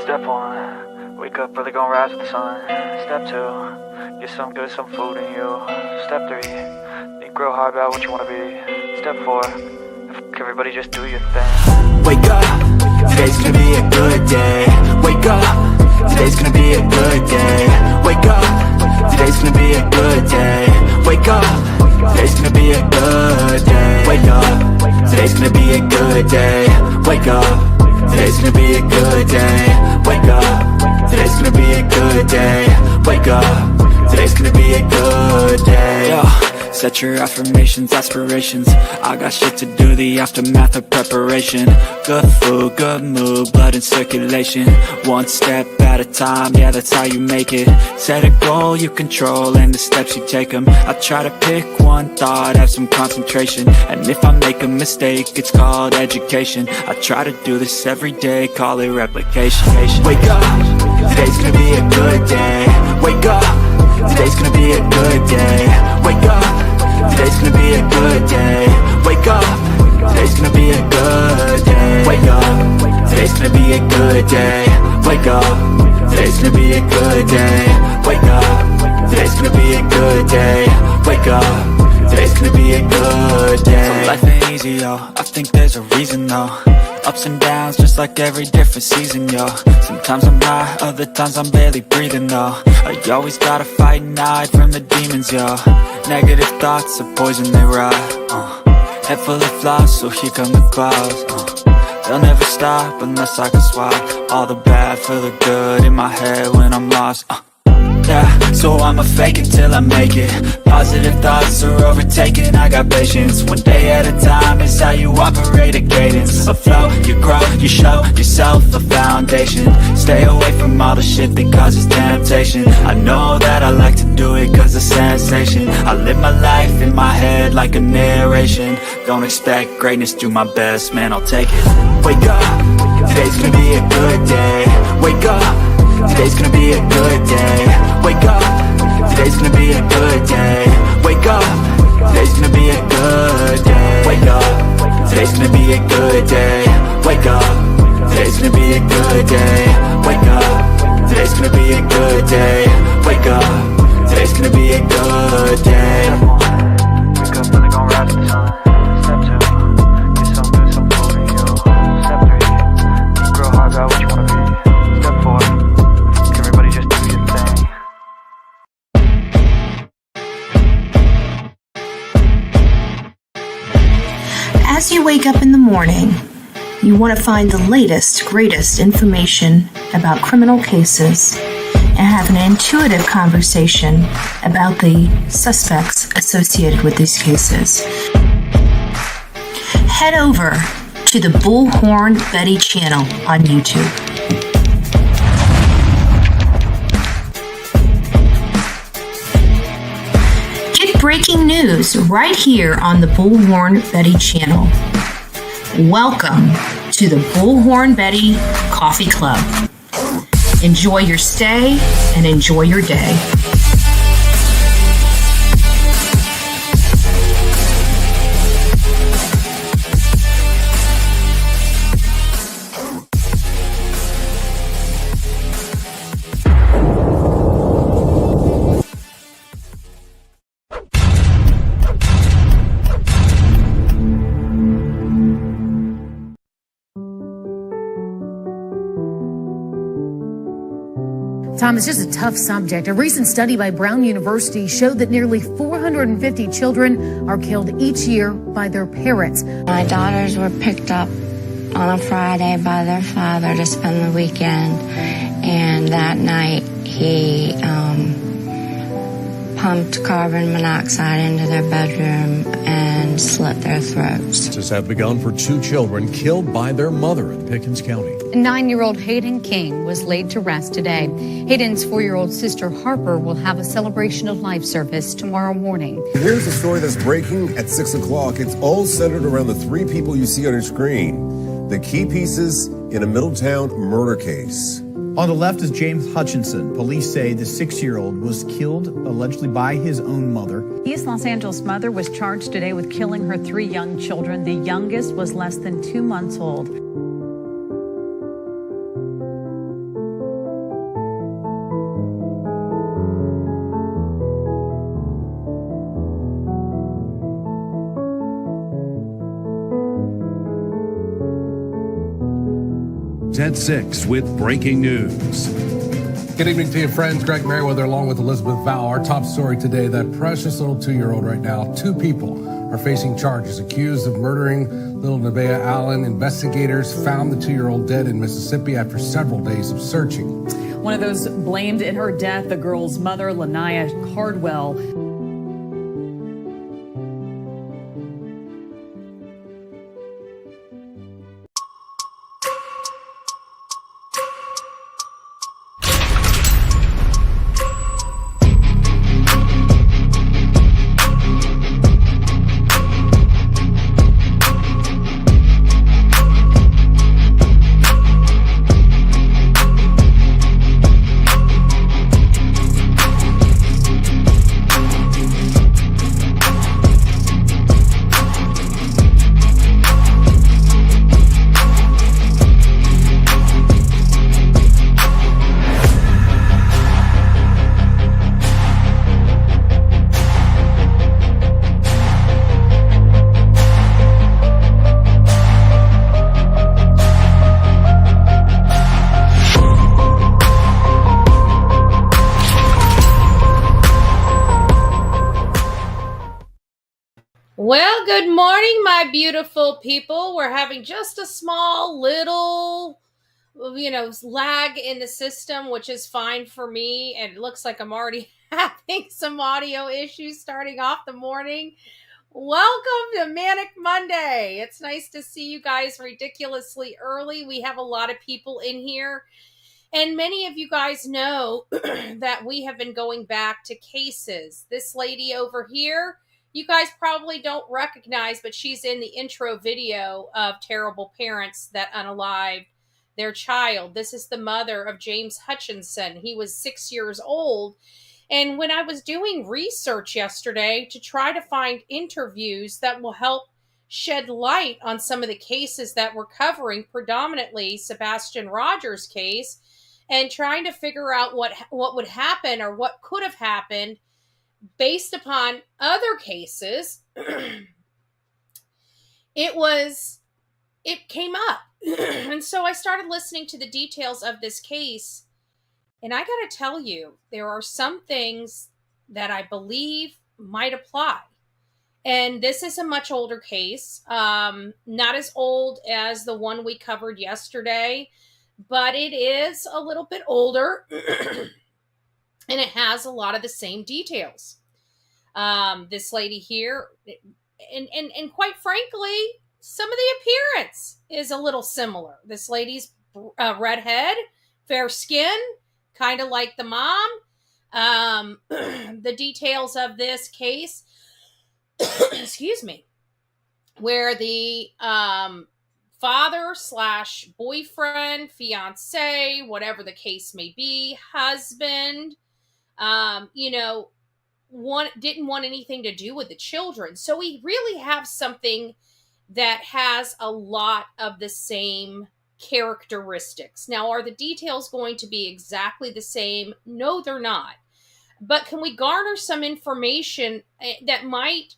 Step 1, wake up early, gonna rise with the sun. Step 2, get some good, some food in you. Step 3, think real hard about what you wanna be. Step 4, everybody just do your thing. Wake up, today's gonna be a good day. Wake up, today's gonna be a good day. Wake up, today's gonna be a good day. Wake up, today's gonna be a good day. Wake up, today's gonna be a good day. Wake up, today's gonna be a good day. Wake up, today's gonna be a good day. Wake up, today's gonna be a good day. Yo, set your affirmations, aspirations. I got shit to do, the aftermath of preparation. Good food, good mood, blood in circulation. One step at a time, yeah, that's how you make it. Set a goal you control and the steps you take them. I try to pick one thought, have some concentration. And if I make a mistake, it's called education. I try to do this every day, call it replication. Wake up, today's gonna be a good day. Wake up, today's gonna be a good day. Wake up, today's gonna be a good day. Wake up, today's gonna be a good day. Wake up, today's gonna be a good day. Wake up, today's gonna be a good day. Wake up, today's gonna be a good day. Wake up, today's gonna be a good day. So life ain't easy, yo, I think there's a reason though. Ups and downs, just like every different season, yo. Sometimes I'm high, other times I'm barely breathing, though. I always gotta fight and hide from the demons, yo. Negative thoughts are poison, they rot. Head full of flaws, so here come the clouds. They'll never stop unless I can swap all the bad for the good in my head when I'm lost. Yeah, so I'ma fake it till I make it. Positive thoughts are overtaken, I got patience. One day at a time is how you operate a cadence. A flow, you grow, you show yourself a foundation. Stay away from all the shit that causes temptation. I know that I like to do it cause it's sensation. I live my life in my head like a narration. Don't expect greatness, do my best, man, I'll take it. Wake up, today's gonna be a good day. Wake up, today's gonna be a good day. Wake up, today's gonna be a good day. Wake up, today's gonna be a good day. Wake up, today's gonna be a good day. Wake up, today's gonna be a good day. Wake up, today's gonna be a good day. Wake up, today's gonna be a good day. Wake up early, gonna rise with the sun. Step 2, get some good, some food in you. Step 3, think real hard about what you wanna be. Step 4, everybody just do your thing. As you wake up in the morning, you want to find the latest, greatest information about criminal cases and have an intuitive conversation about the suspects associated with these cases. Head over to the Bullhorn Betty channel on YouTube. Get breaking news right here on the Bullhorn Betty channel. Welcome to the Bullhorn Betty Coffee Club. Enjoy your stay and enjoy your day. Tom, it's just a tough subject. A recent study by Brown University showed that nearly 450 children are killed each year by their parents. My daughters were picked up on a Friday by their father to spend the weekend, and that night he pumped carbon monoxide into their bedroom and slit their throats. Justice have begun for 2 children killed by their mother in Pickens County. 9-year-old Hayden King was laid to rest today. Hayden's 4-year-old sister Harper will have a celebration of life service tomorrow morning. Here's the story that's breaking at 6 o'clock. It's all centered around the 3 people you see on your screen. The key pieces in a Middletown murder case. On the left is James Hutchinson. Police say the 6-year-old was killed allegedly by his own mother. East Los Angeles mother was charged today with killing her 3 young children. The youngest was less than 2 months old. At 6 with breaking news. Good evening to you, friends. Greg Merriweather along with Elizabeth Vow. Our top story today, that precious little 2-year-old right now. 2 people are facing charges accused of murdering little Nevaeh Allen. Investigators found the 2-year-old dead in Mississippi after several days of searching. One of those blamed in her death, the girl's mother, Lanaya Cardwell. Well, good morning, my beautiful people. We're having just a small little, lag in the system, which is fine for me. And it looks like I'm already having some audio issues starting off the morning. Welcome to Manic Monday. It's nice to see you guys ridiculously early. We have a lot of people in here. And many of you guys know that we have been going back to cases. This lady over here, you guys probably don't recognize, but she's in the intro video of terrible parents that unalived their child. This is the mother of James Hutchinson. He was 6 years old. And when I was doing research yesterday to try to find interviews that will help shed light on some of the cases that we're covering, predominantly Sebastian Rogers' case, and trying to figure out what would happen or what could have happened based upon other cases, it came up. And so I started listening to the details of this case. And I got to tell you, there are some things that I believe might apply. And this is a much older case, not as old as the one we covered yesterday, but it is a little bit older. And it has a lot of the same details. This lady here, and quite frankly, some of the appearance is a little similar. This lady's redhead, fair skin, kind of like the mom. The details of this case, excuse me, where the father / boyfriend, fiance, whatever the case may be, husband, didn't want anything to do with the children. So we really have something that has a lot of the same characteristics. Now, are the details going to be exactly the same? No, they're not. But can we garner some information that might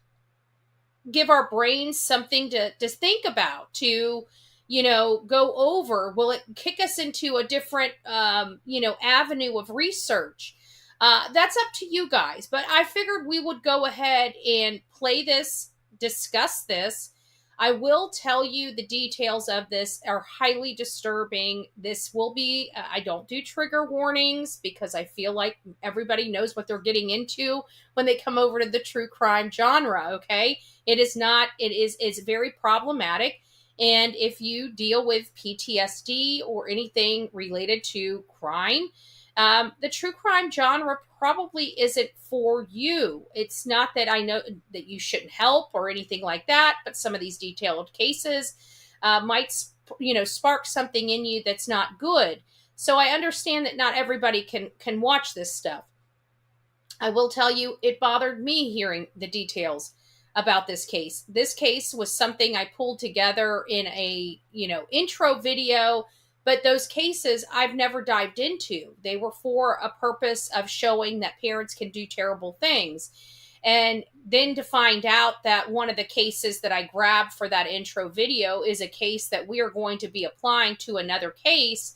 give our brains something to think about, to go over? Will it kick us into a different avenue of research? That's up to you guys, but I figured we would go ahead and play this, discuss this. I will tell you the details of this are highly disturbing. This will be, I don't do trigger warnings because I feel like everybody knows what they're getting into when they come over to the true crime genre, okay? It's very problematic. And if you deal with PTSD or anything related to crime, the true crime genre probably isn't for you. It's not that I know that you shouldn't help or anything like that, but some of these detailed cases might, spark something in you that's not good. So I understand that not everybody can watch this stuff. I will tell you, it bothered me hearing the details about this case. This case was something I pulled together in a, intro video. But those cases I've never dived into. They were for a purpose of showing that parents can do terrible things. And then to find out that one of the cases that I grabbed for that intro video is a case that we are going to be applying to another case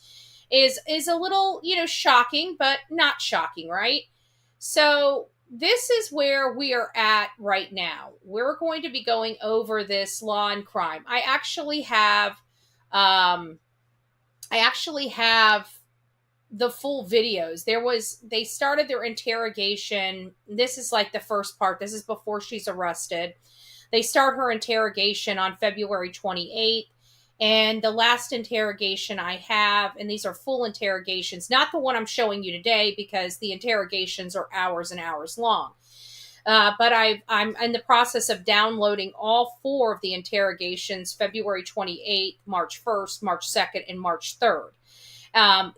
is a little, shocking, but not shocking, right? So this is where we are at right now. We're going to be going over this law and crime. I actually have the full videos. They started their interrogation. This is like the first part. This is before she's arrested. They start her interrogation on February 28th. And the last interrogation I have, and these are full interrogations, not the one I'm showing you today because the interrogations are hours and hours long. But I'm in the process of downloading all 4 of the interrogations, February 28th, March 1st, March 2nd, and March 3rd.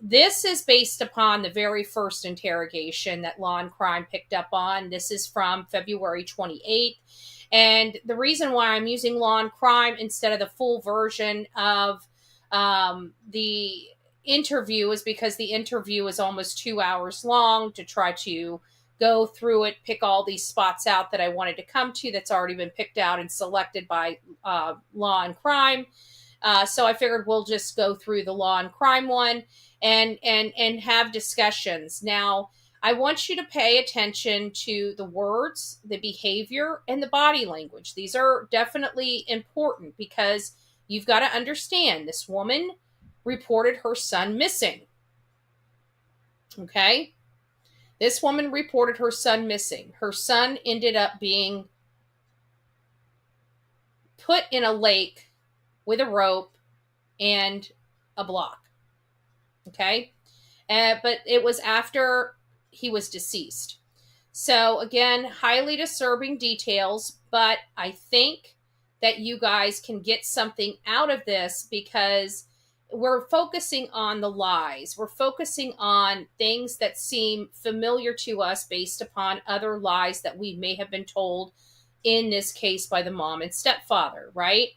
This is based upon the very first interrogation that Law and Crime picked up on. This is from February 28th. And the reason why I'm using Law and Crime instead of the full version of the interview is because the interview is almost 2 hours long to try to go through it, pick all these spots out that I wanted to come to that's already been picked out and selected by Law and Crime. So I figured we'll just go through the Law and Crime one and have discussions. Now, I want you to pay attention to the words, the behavior, and the body language. These are definitely important because you've got to understand this woman reported her son missing. Okay? This woman reported her son missing. Her son ended up being put in a lake with a rope and a block. Okay? But it was after he was deceased. So again, highly disturbing details, but I think that you guys can get something out of this because we're focusing on the lies. We're focusing on things that seem familiar to us based upon other lies that we may have been told in this case by the mom and stepfather, right?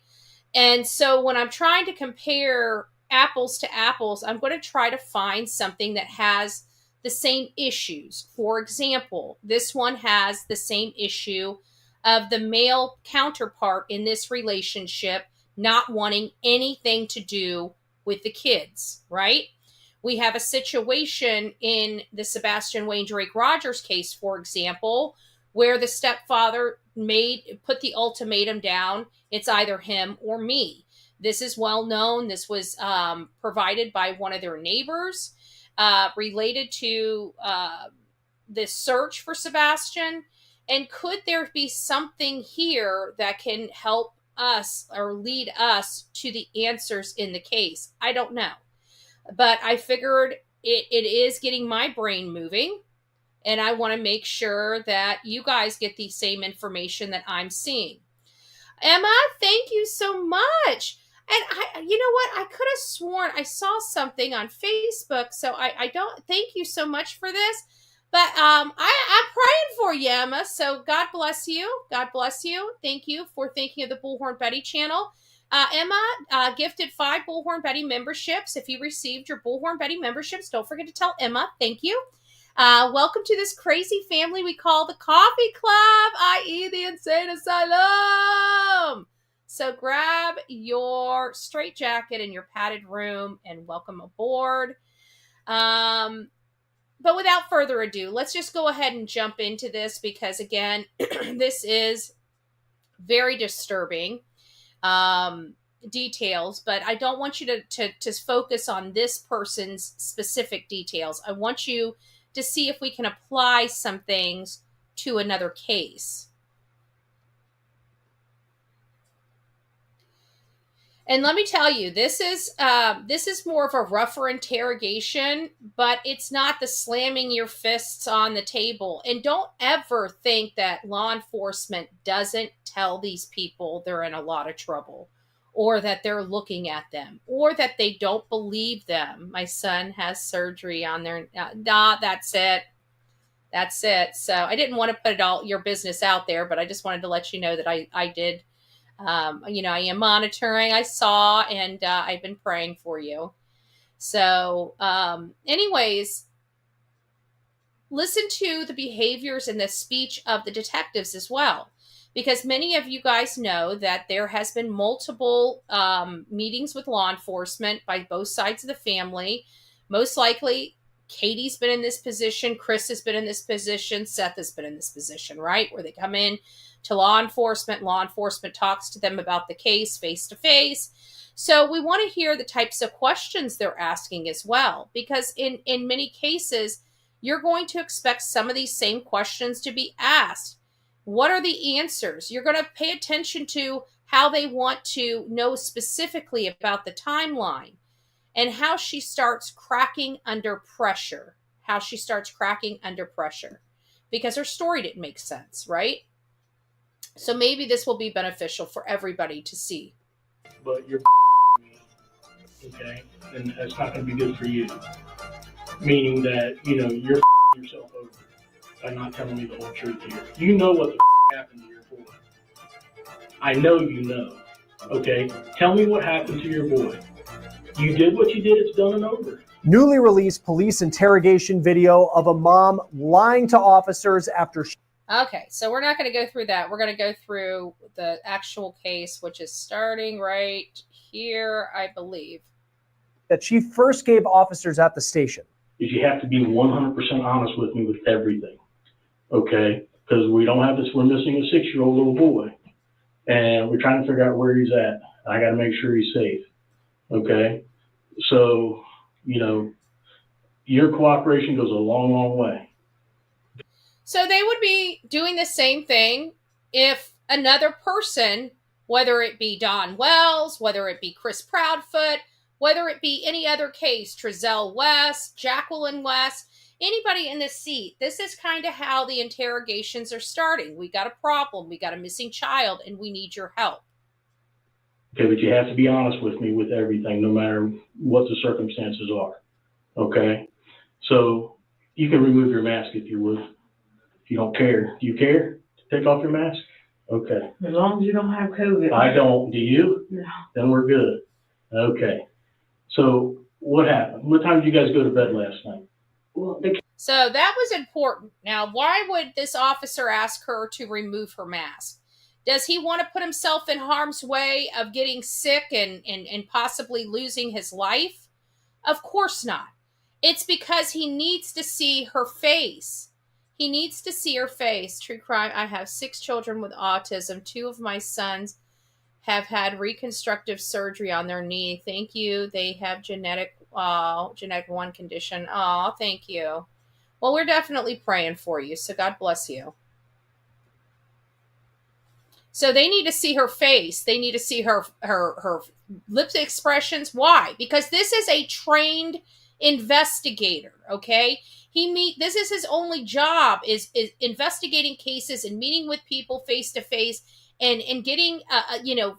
And so when I'm trying to compare apples to apples, I'm going to try to find something that has the same issues. For example, this one has the same issue of the male counterpart in this relationship not wanting anything to do with the kids, right? We have a situation in the Sebastian Rogers case, for example, where the stepfather put the ultimatum down. It's either him or me. This is well known. This was provided by one of their neighbors related to this search for Sebastian. And could there be something here that can help us or lead us to the answers in the case? I don't know. But I figured it is getting my brain moving. And I want to make sure that you guys get the same information that I'm seeing. Emma, thank you so much. And you know what? I could have sworn I saw something on Facebook. So I don't thank you so much for this. But I'm praying for you, Emma. So God bless you. God bless you. Thank you for thinking of the Bullhorn Betty channel. Emma gifted 5 Bullhorn Betty memberships. If you received your Bullhorn Betty memberships, don't forget to tell Emma. Thank you. Welcome to this crazy family we call the Coffee Club, i.e. the Insane Asylum. So grab your straitjacket in your padded room and welcome aboard. But without further ado, let's just go ahead and jump into this because, again, this is very disturbing details, but I don't want you to focus on this person's specific details. I want you to see if we can apply some things to another case. And let me tell you, this is more of a rougher interrogation, but it's not the slamming your fists on the table. And don't ever think that law enforcement doesn't tell these people they're in a lot of trouble, or that they're looking at them, or that they don't believe them. My son has surgery on their, that's it. That's it. So I didn't want to put all your business out there, but I just wanted to let you know that I did. I am monitoring. I saw, and I've been praying for you. So, anyways, listen to the behaviors and the speech of the detectives as well. Because many of you guys know that there has been multiple meetings with law enforcement by both sides of the family. Most likely, Katie's been in this position, Chris has been in this position, Seth has been in this position, right? Where they come in to law enforcement talks to them about the case face to face. So we want to hear the types of questions they're asking as well, because in many cases, you're going to expect some of these same questions to be asked. What are the answers? You're going to pay attention to how they want to know specifically about the timeline and how she starts cracking under pressure. Because her story didn't make sense, right? So maybe this will be beneficial for everybody to see. But you're me, okay? And that's not going to be good for you. Meaning that, you're yourself over by not telling me the whole truth here. You know what the happened to your boy. I know you know, okay? Tell me what happened to your boy. You did what you did, it's done and over. Newly released police interrogation video of a mom lying to officers after she... Okay, so we're not going to go through that. We're going to go through the actual case, which is starting right here, I believe. That she first gave officers at the station. Is you have to be 100% honest with me with everything, okay? Because we don't have this, we're missing a 6-year-old little boy, and we're trying to figure out where he's at. I got to make sure he's safe, okay? So, your cooperation goes a long, long way. So they would be doing the same thing if another person, whether it be Don Wells, whether it be Chris Proudfoot, whether it be any other case, Trezell West, Jacqueline West, anybody in this seat, this is kind of how the interrogations are starting. We got a problem, we got a missing child, and we need your help. Okay, but you have to be honest with me with everything, no matter what the circumstances are, okay? So you can remove your mask if you would, if you don't care. Do you care to take off your mask? Okay. As long as you don't have COVID. I don't. Do you? No. Then we're good. Okay. So what happened? What time did you guys go to bed last night? Well, so that was important. Now, why would this officer ask her to remove her mask? Does he want to put himself in harm's way of getting sick and possibly losing his life? Of course not. It's because he needs to see her face. He needs to see her face. True crime. I have 6 children with autism. 2 of my sons have had reconstructive surgery on their knee. Thank you. They have genetic 1 condition. Oh, thank you. Well, we're definitely praying for you. So God bless you. So they need to see her face. They need to see her lip expressions. Why? Because this is a trained investigator, okay? This is his only job is investigating cases and meeting with people face to face and getting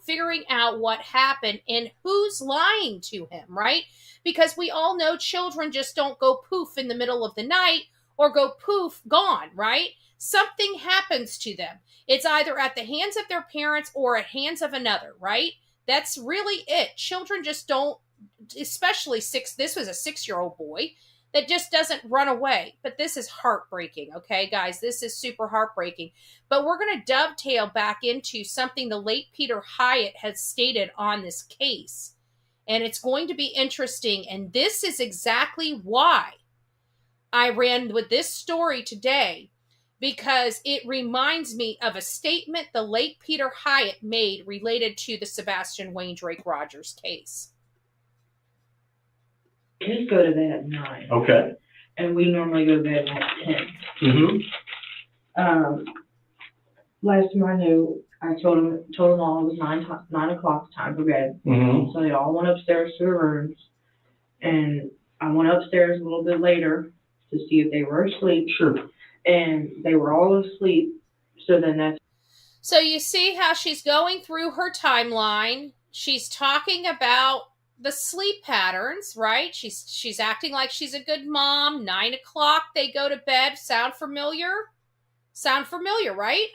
figuring out what happened and who's lying to him, right? Because we all know children just don't go poof in the middle of the night or go poof gone, right? Something happens to them. It's either at the hands of their parents or at hands of another, right? That's really it. Children just don't, especially this was a 6-year-old boy that just doesn't run away. But this is heartbreaking, okay, guys? This is super heartbreaking. But we're going to dovetail back into something the late Peter Hyatt had stated on this case. And it's going to be interesting. And this is exactly why I ran with this story today, because it reminds me of a statement the late Peter Hyatt made related to the Sebastian Wayne Drake Rogers case. Kids go to bed at 9. Okay. And we normally go to bed at 10. Mm-hmm. Last time I knew, I told them all it was 9 o'clock, time for bed. Mm-hmm. So they all went upstairs to their rooms. And I went upstairs a little bit later to see if they were asleep. Sure. And they were all asleep. So you see how she's going through her timeline. She's talking about the sleep patterns, right? She's acting like she's a good mom. 9 o'clock, they go to bed. Sound familiar? Sound familiar, right?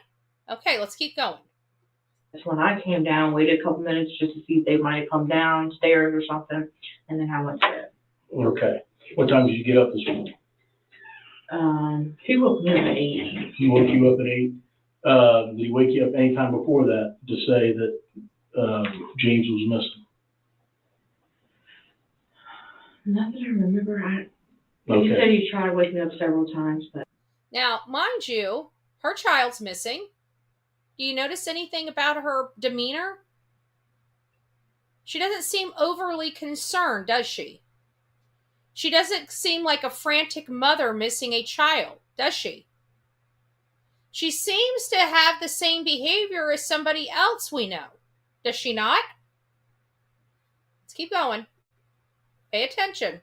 Okay, let's keep going. That's when I came down, waited a couple minutes just to see if they might have come downstairs or something, and then I went to bed. Okay. What time did you get up this morning? He woke me up at 8. He woke you up at 8. Did he wake you up any time before that to say that James was missing? Not that I remember. Okay. He said he tried to wake me up several times, but. Now, mind you, her child's missing. Do you notice anything about her demeanor? She doesn't seem overly concerned, does she? She doesn't seem like a frantic mother missing a child, does she? She seems to have the same behavior as somebody else we know. Does she not? Let's keep going. Pay attention.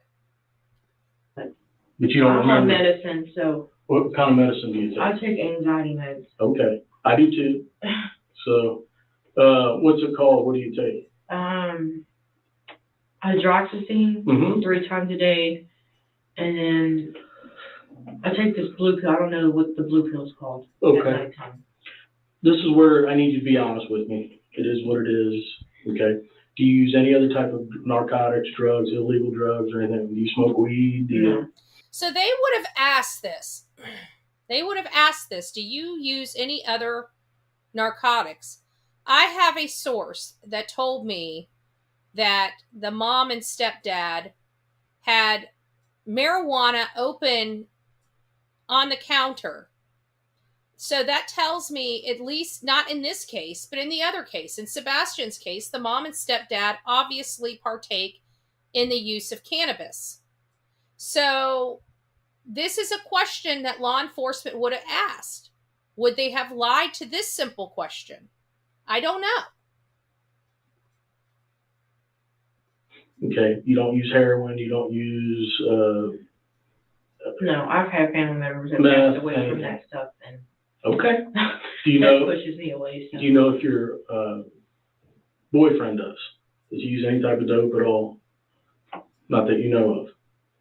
But you don't I'm on remember. medicine, so. What kind of medicine do you take? I take anxiety meds. Okay. I do too. So, what's it called? What do you take? Hydroxyzine 3 times a day, and then I take this blue pill. I don't know what the blue pill is called. Okay. This is where I need you to be honest with me. It is what it is. Okay. Do you use any other type of narcotics, drugs, illegal drugs, or anything? Do you smoke weed? Do you? So they would have asked this. They would have asked this. Do you use any other narcotics? I have a source that told me that the mom and stepdad had marijuana open on the counter. So that tells me, at least not in this case, but in the other case, in Sebastian's case, the mom and stepdad obviously partake in the use of cannabis. So this is a question that law enforcement would have asked. Would they have lied to this simple question? I don't know. Okay. You don't use heroin. You don't use. No, I've had family members that Meth, passed away from that stuff, and Okay. Do you that know? pushes me away. So. Do you know if your boyfriend does? Does he use any type of dope at all? Not that you know of.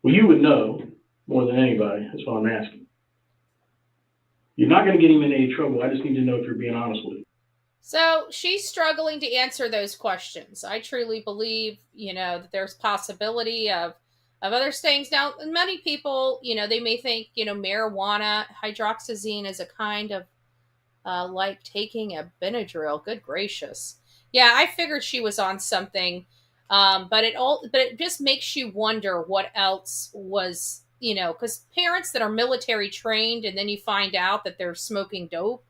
Well, you would know more than anybody. That's what I'm asking. You're not going to get him in any trouble. I just need to know if you're being honest with him. So she's struggling to answer those questions. I truly believe, that there's possibility of other things. Now, many people, they may think, marijuana, hydroxyzine is a kind of like taking a Benadryl. Good gracious. Yeah, I figured she was on something. But it just makes you wonder what else was, because parents that are military trained and then you find out that they're smoking dope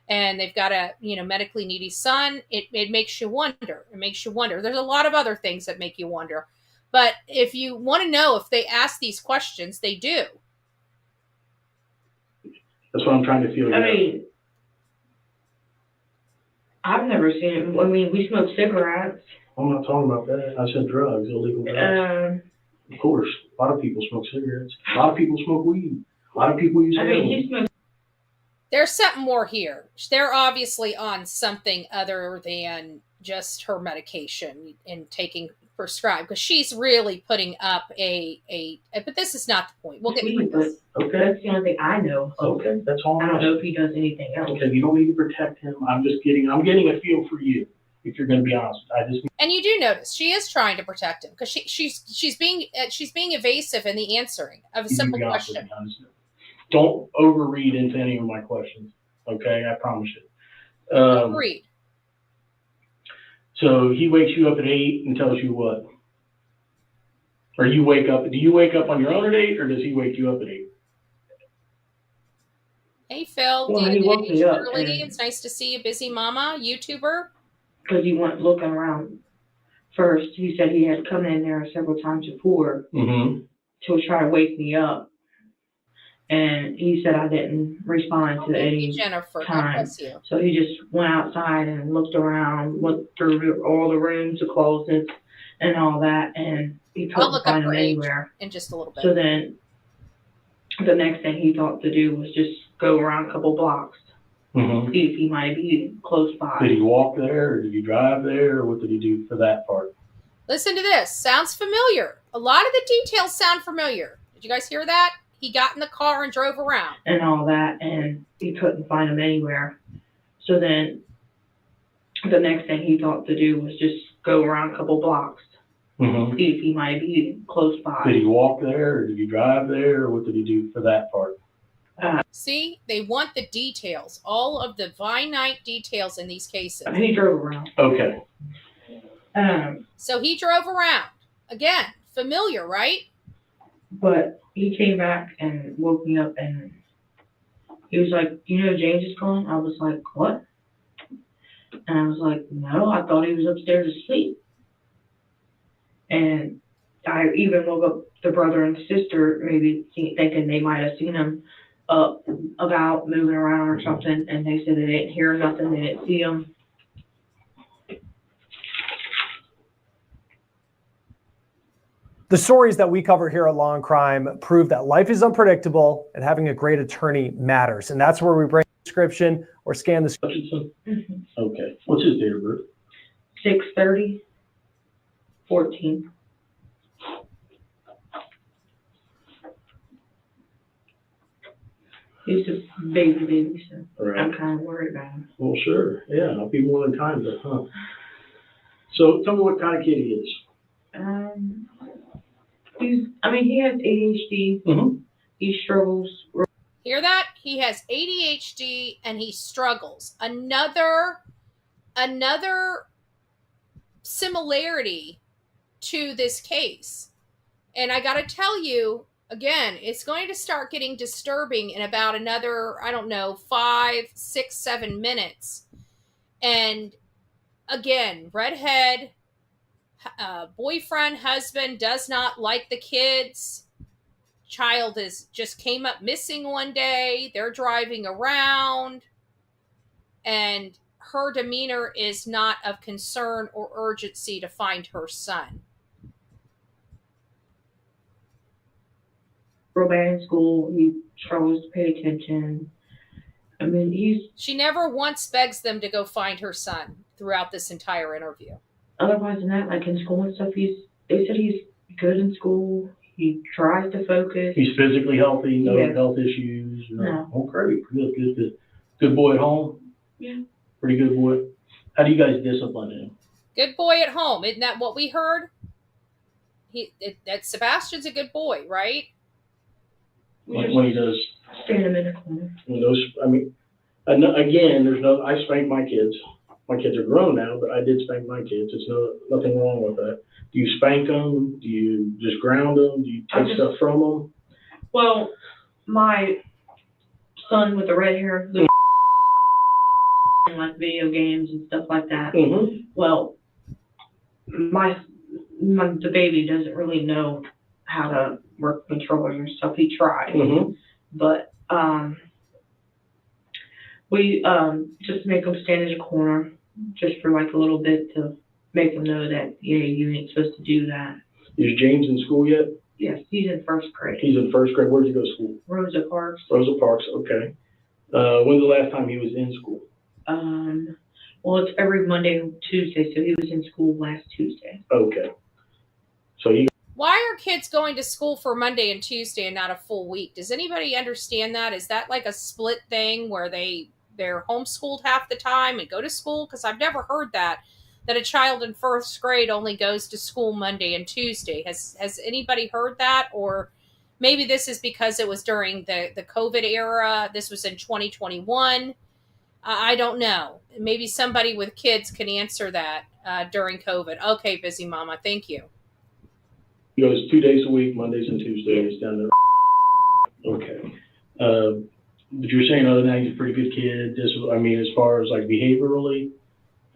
and they've got a, medically needy son, it makes you wonder. It makes you wonder. There's a lot of other things that make you wonder. But if you want to know if they ask these questions, they do. That's what I'm trying to feel. I mean, I've never seen it. I mean, we smoke cigarettes. I'm not talking about that. I said drugs, illegal drugs. Of course, a lot of people smoke cigarettes. A lot of people smoke weed. A lot of people use heroin. There's something more here. They're obviously on something other than just her medication and taking prescribed, because she's really putting up but this is not the point. We'll get through this. Okay. That's the only thing I know. Okay, that's all. I don't know if he does anything else. Okay, you don't need to protect him. I'm getting a feel for you. If you're going to be honest, And you do notice she is trying to protect him because she's being evasive in the answering of a simple question. Don't overread into any of my questions. Okay, I promise you. Agreed. So he wakes you up at 8 and tells you what? Or you wake up? Do you wake up on your own at 8, or does he wake you up at 8? Hey Phil, Well, he woke me up. Shirley, it's nice to see you, busy mama, YouTuber. Because he went looking around first. He said he had come in there several times before to try to wake me up. And he said I didn't respond to any Jennifer, God time. bless you. So he just went outside and looked around, went through all the rooms, the closets, and all that, and he couldn't find him anywhere. In just a little bit. So then the next thing he thought to do was just go around a couple blocks, see if he might be close by. Did he walk there, or did he drive there, or what did he do for that part? Listen to this. Sounds familiar. A lot of the details sound familiar. Did you guys hear that? He got in the car and drove around. And all that, and he couldn't find him anywhere. So then the next thing he thought to do was just go around a couple blocks, see if he might be close by. Did he walk there, or did he drive there, or what did he do for that part? See, they want the details, all of the finite details in these cases. He drove around. Okay. So he drove around. Again, familiar, right? But he came back and woke me up and he was like, you know James is calling? I was like, what? And I was like, no, I thought he was upstairs asleep. And I even woke up the brother and sister, maybe thinking they might have seen him up, about, moving around or something. And they said they didn't hear nothing, they didn't see him. The stories that we cover here at Law and Crime prove that life is unpredictable and having a great attorney matters. And that's where we bring the description or scan the Hutchinson? Okay. What's his date of birth? 6/30/14. He's a baby, so Right. I'm kind of worried about him. Well, sure. Yeah, I'll be more than time to, huh? So tell me what kind of kid he is. He has ADHD. Mm-hmm. He struggles. Hear that? He has ADHD and he struggles. Another similarity to this case. And I got to tell you, again, it's going to start getting disturbing in about another, 5, 6, 7 minutes. And again, redhead, boyfriend, husband does not like the kids. Child just came up missing one day. They're driving around. And her demeanor is not of concern or urgency to find her son. Real bad in school. He struggles to pay attention. She never once begs them to go find her son throughout this entire interview. Otherwise than that, like in school and stuff, they said he's good in school. He tries to focus. He's physically healthy, no Yeah. health issues. No. Oh, great. Good. Good boy at home? Yeah. Pretty good boy. How do you guys discipline him? Good boy at home. Isn't that what we heard? That Sebastian's a good boy, right? When he does. Stand him in a corner. I spank my kids. My kids are grown now, but I did spank my kids. There's nothing wrong with that. Do you spank them? Do you just ground them? Do you take stuff from them? Well, my son with the red hair, like video games and stuff like that. Mm-hmm. Well, the baby doesn't really know how to work controllers and stuff. He tried, Mm-hmm. but we just make him stand in a corner just for like a little bit to make him know that you ain't supposed to do that. Is James in school yet? Yes, he's in first grade. He's in first grade. Where did he go to school? Rosa Parks. Rosa Parks. Okay. When's the last time he was in school? Well, it's every Monday and Tuesday, so he was in school last Tuesday. Okay. So Why are kids going to school for Monday and Tuesday and not a full week? Does anybody understand that? Is that like a split thing where they're homeschooled half the time and go to school? Because I've never heard that a child in first grade only goes to school Monday and Tuesday. Has anybody heard that? Or maybe this is because it was during the COVID era. This was in 2021. I don't know. Maybe somebody with kids can answer that during COVID. Okay, busy mama. Thank you. he goes 2 days a week, Mondays and Tuesdays down there. Okay. But you're saying other than that, he's a pretty good kid. As far as like behaviorally,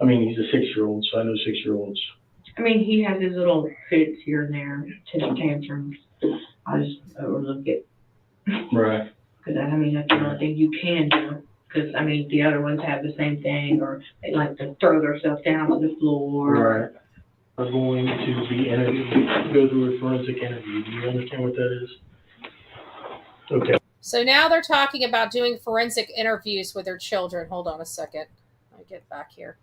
he's a 6-year-old, so I know 6-year-olds. He has his little fits here and there, tantrums. I just overlook it. Right. Because, that's the only thing you can do. Because, the other ones have the same thing, or they like to throw themselves down to the floor. Right. We're going to be interviewed, go through a forensic interview. Do you understand what that is? Okay. So now they're talking about doing forensic interviews with their children. Hold on a second. I get back here.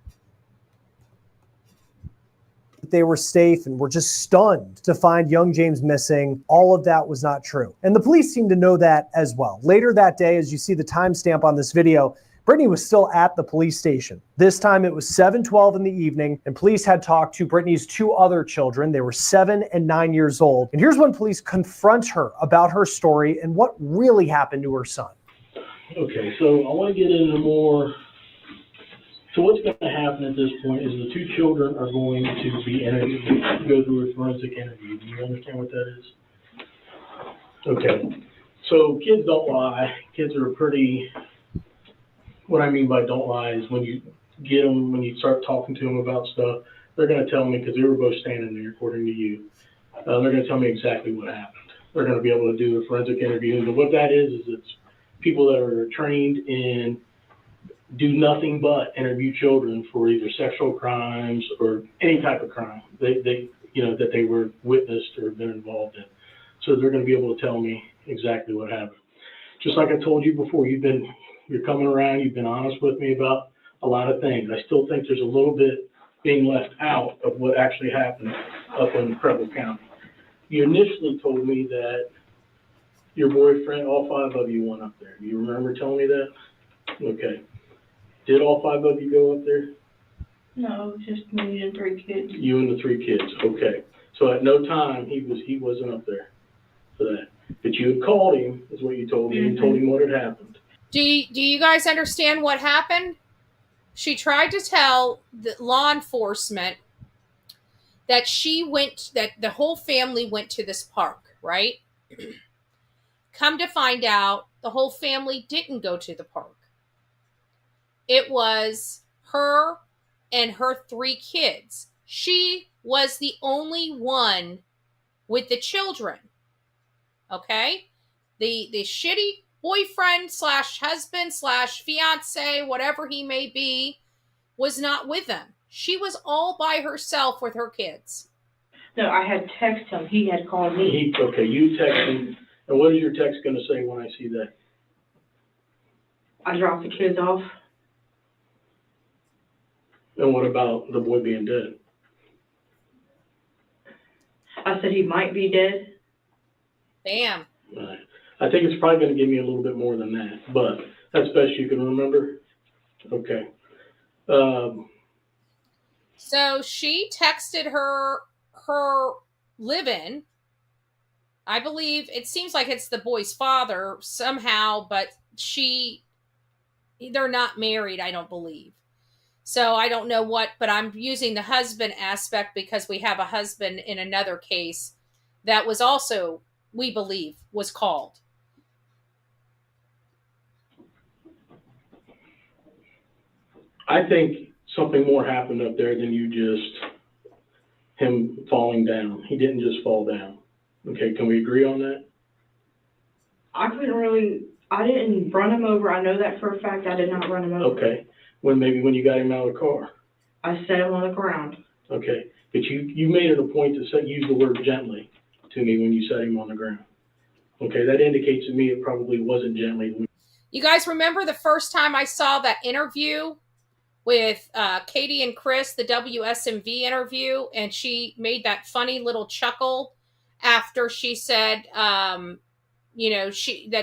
They were safe and were just stunned to find young James missing. All of that was not true. And the police seem to know that as well. Later that day, as you see the timestamp on this video, Brittany was still at the police station. This time it was 7:12 in the evening, and police had talked to Brittany's 2 other children. They were 7 and 9 years old. And here's when police confront her about her story and what really happened to her son. so I want to get into more. So what's going to happen at this point is the two children are going to be interviewed, go through a forensic interview. Do you understand what that is? Okay. So kids don't lie. Kids are pretty, what I mean by don't lie is when you get them, when you start talking to them about stuff, they're going to tell me, because they were both standing there, according to you, they're going to tell me exactly what happened. They're going to be able to do a forensic interview. And what that is it's people that are trained in do nothing but interview children for either sexual crimes or any type of crime they that they were witnessed or been involved in. So they're going to be able to tell me exactly what happened. Just like I told you before, you're coming around, you've been honest with me about a lot of things. I still think there's a little bit being left out of what actually happened up in Preble County. You initially told me that your boyfriend, all 5 of you went up there. Do you remember telling me that? Okay. Did all 5 of you go up there? No, just me and 3 kids. You and the 3 kids, okay. So at no time he wasn't up there for that. But you had called him, is what you told me, and told him what had happened. Do you guys understand what happened? She tried to tell the law enforcement that that the whole family went to this park, right? Come to find out, the whole family didn't go to the park. It was her and her 3 kids. She was the only one with the children. Okay? The shitty boyfriend / husband / fiance, whatever he may be, was not with them. She was all by herself with her kids. No, I had texted him. He had called me. Okay, you texted him. And what is your text going to say when I see that? I dropped the kids off. And what about the boy being dead? I said he might be dead. Bam. Right. I think it's probably going to give me a little bit more than that, but that's best you can remember. Okay. So she texted her live-in. I believe it seems like it's the boy's father somehow, but they're not married, I don't believe. So I don't know but I'm using the husband aspect because we have a husband in another case that was also, we believe, was called. I think something more happened up there than him falling down. He didn't just fall down. Okay, can we agree on that? I didn't run him over. I know that for a fact. I did not run him over. Okay. When you got him out of the car? I set him on the ground. Okay. But you made it a point to use the word gently to me when you set him on the ground. Okay, that indicates to me it probably wasn't gently. You guys remember the first time I saw that interview with Katie and Chris, the WSMV interview, and she made that funny little chuckle after she said, that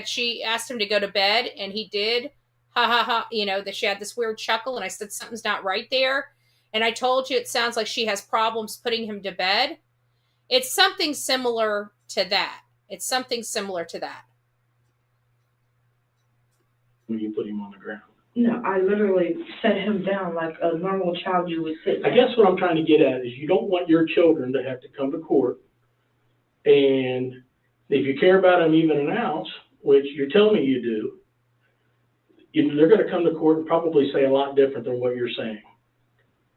she asked him to go to bed, and he did. Ha ha ha, that she had this weird chuckle, and I said, something's not right there. And I told you it sounds like she has problems putting him to bed. It's something similar to that. When you put him on the ground. No, I literally set him down like a normal child you would sit down. I guess what I'm trying to get at is you don't want your children to have to come to court, and if you care about them even an ounce, which you're telling me you do, they're going to come to court and probably say a lot different than what you're saying.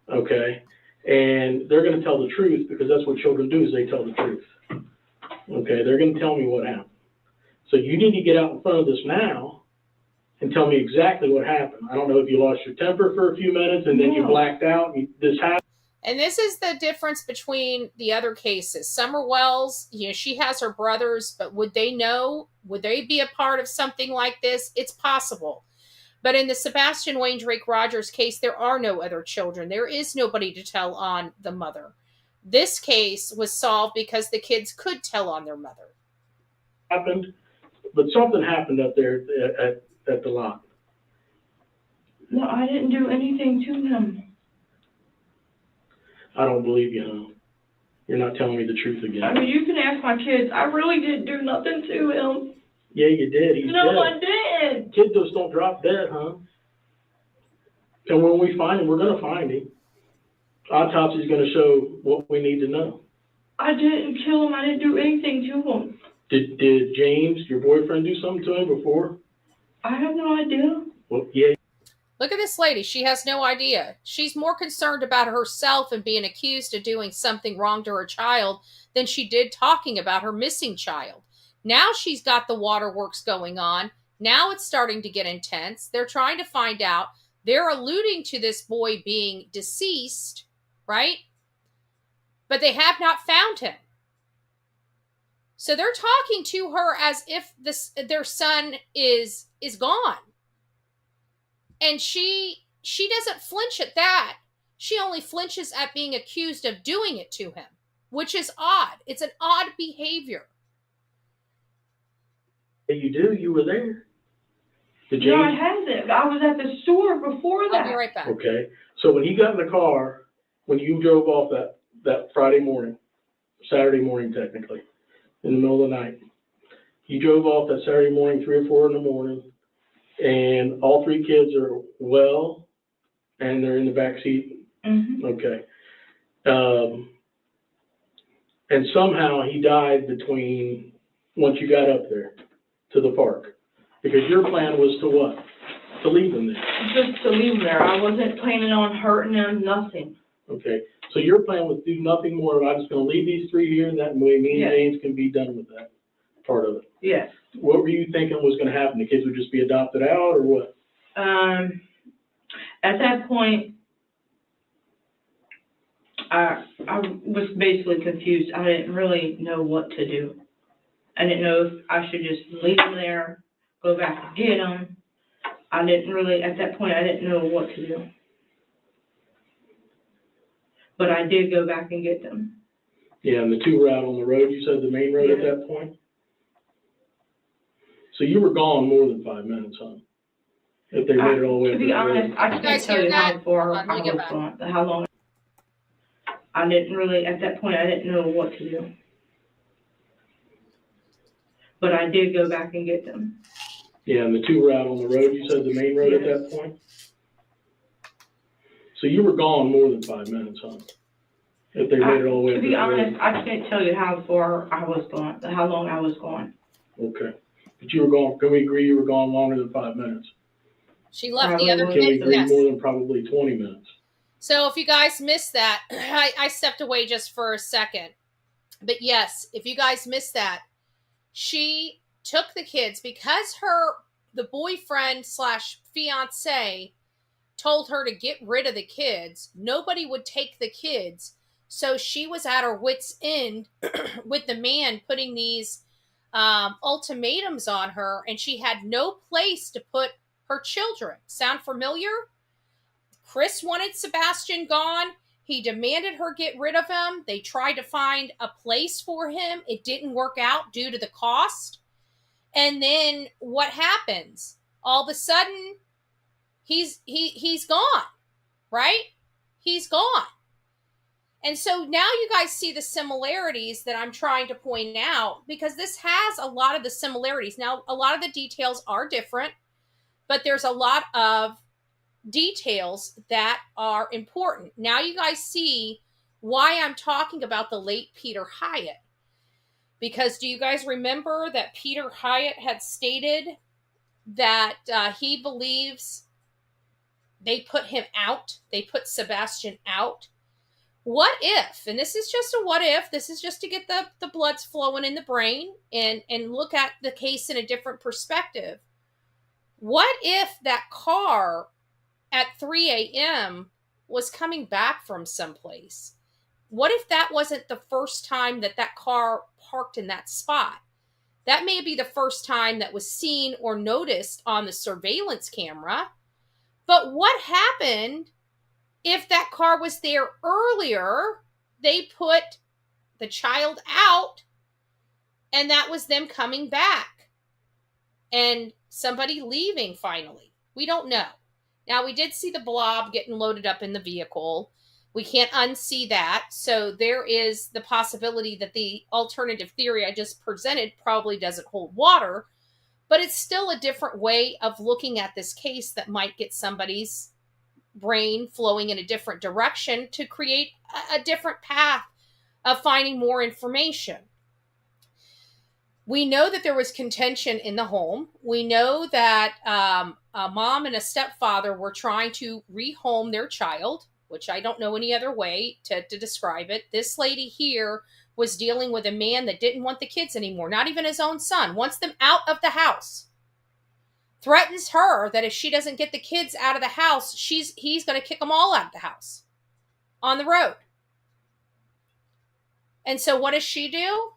Okay? And they're going to tell the truth because that's what children do is they tell the truth. Okay? They're going to tell me what happened. So you need to get out in front of this now and tell me exactly what happened. I don't know if you lost your temper for a few minutes and then you blacked out and this happened. And this is the difference between the other cases. Summer Wells, she has her brothers, but would they know? Would they be a part of something like this? It's possible. But in the Sebastian Wayne Drake Rogers case, there are no other children. There is nobody to tell on the mother. This case was solved because the kids could tell on their mother. Happened, but something happened up there at the lot. No, I didn't do anything to him. I don't believe you, huh? You're not telling me the truth again. I mean, you can ask my kids. I really didn't do nothing to him. Yeah, you did. He's No, dead. I didn't. Kids just don't drop dead, huh? And when we find him, we're going to find him. Autopsy's going to show what we need to know. I didn't kill him. I didn't do anything to him. Did James, your boyfriend, do something to him before? I have no idea. Well, yeah. Look at this lady. She has no idea. She's more concerned about herself and being accused of doing something wrong to her child than she did talking about her missing child. Now she's got the waterworks going on. Now it's starting to get intense. They're trying to find out. They're alluding to this boy being deceased, right? But they have not found him. So they're talking to her as if their son is gone. And she doesn't flinch at that. She only flinches at being accused of doing it to him, which is odd. It's an odd behavior. You do? You were there? Did No, I James? haven't. I was at the store before that. I'll be right back. Okay. So when he got in the car, when you drove off that Friday morning, Saturday morning technically, in the middle of the night, you drove off that Saturday morning, 3 or 4 in the morning, and all 3 kids are well, and they're in the back seat. Mm-hmm. Okay. And somehow he died between, once you got up there to the park. Because your plan was to what? To leave him there. Just to leave him there. I wasn't planning on hurting him, nothing. Okay. So your plan was to do nothing more. I'm just going to leave these 3 here, and that way me and Yes. James can be done with that part of it. Yes. What were you thinking was going to happen? The kids would just be adopted out, or what? At that point, I was basically confused. I didn't really know what to do. I didn't know if I should just leave them there, go back and get them. I didn't really, at that point, I didn't know what to do. But I did go back and get them. Yeah, and the 2 were out on the road, you said, the main road at that point? So you were gone more than 5 minutes, huh? If they made it all the way To up be the road. honest, I can't tell you how far I was gone, how long. I didn't really, at that point, I didn't know what to do. But I did go back and get them. Yeah, and the 2 were out on the road, you said, the main road at that point? So you were gone more than 5 minutes, huh? If they made it all the way To up be the road. honest, I can't tell you how far I was gone, how long I was gone. Okay. But you were gone, can we agree you were gone longer than 5 minutes? She left the other Can we kids. agree Yes. more than probably 20 minutes? So if you guys missed that, I stepped away just for a second. But yes, if you guys missed that, she took the kids because the boyfriend / fiance told her to get rid of the kids. Nobody would take the kids. So she was at her wit's end with the man putting these ultimatums on her, and she had no place to put her children. Sound familiar? Chris wanted Sebastian gone. He demanded her get rid of him. They tried to find a place for him. It didn't work out due to the cost. And then what happens? All of a sudden, he's gone, right? He's gone. And so now you guys see the similarities that I'm trying to point out, because this has a lot of the similarities. Now, a lot of the details are different, but there's a lot of details that are important. Now you guys see why I'm talking about the late Peter Hyatt. Because do you guys remember that Peter Hyatt had stated that he believes they put him out, they put Sebastian out? What if, and this is just a what if, this is just to get the bloods flowing in the brain and look at the case in a different perspective. What if that car at 3 a.m. was coming back from someplace? What if that wasn't the first time that car parked in that spot? That may be the first time that was seen or noticed on the surveillance camera. But what happened if that car was there earlier? They put the child out, and that was them coming back and somebody leaving finally. We don't know. Now, we did see the blob getting loaded up in the vehicle. We can't unsee that. So there is the possibility that the alternative theory I just presented probably doesn't hold water. But it's still a different way of looking at this case that might get somebody's brain flowing in a different direction to create a different path of finding more information. We know that there was contention in the home. We know that a mom and a stepfather were trying to rehome their child, which I don't know any other way to describe it. This lady here was dealing with a man that didn't want the kids anymore, not even his own son, wants them out of the house. Threatens her that if she doesn't get the kids out of the house, he's going to kick them all out of the house on the road. And so what does she do?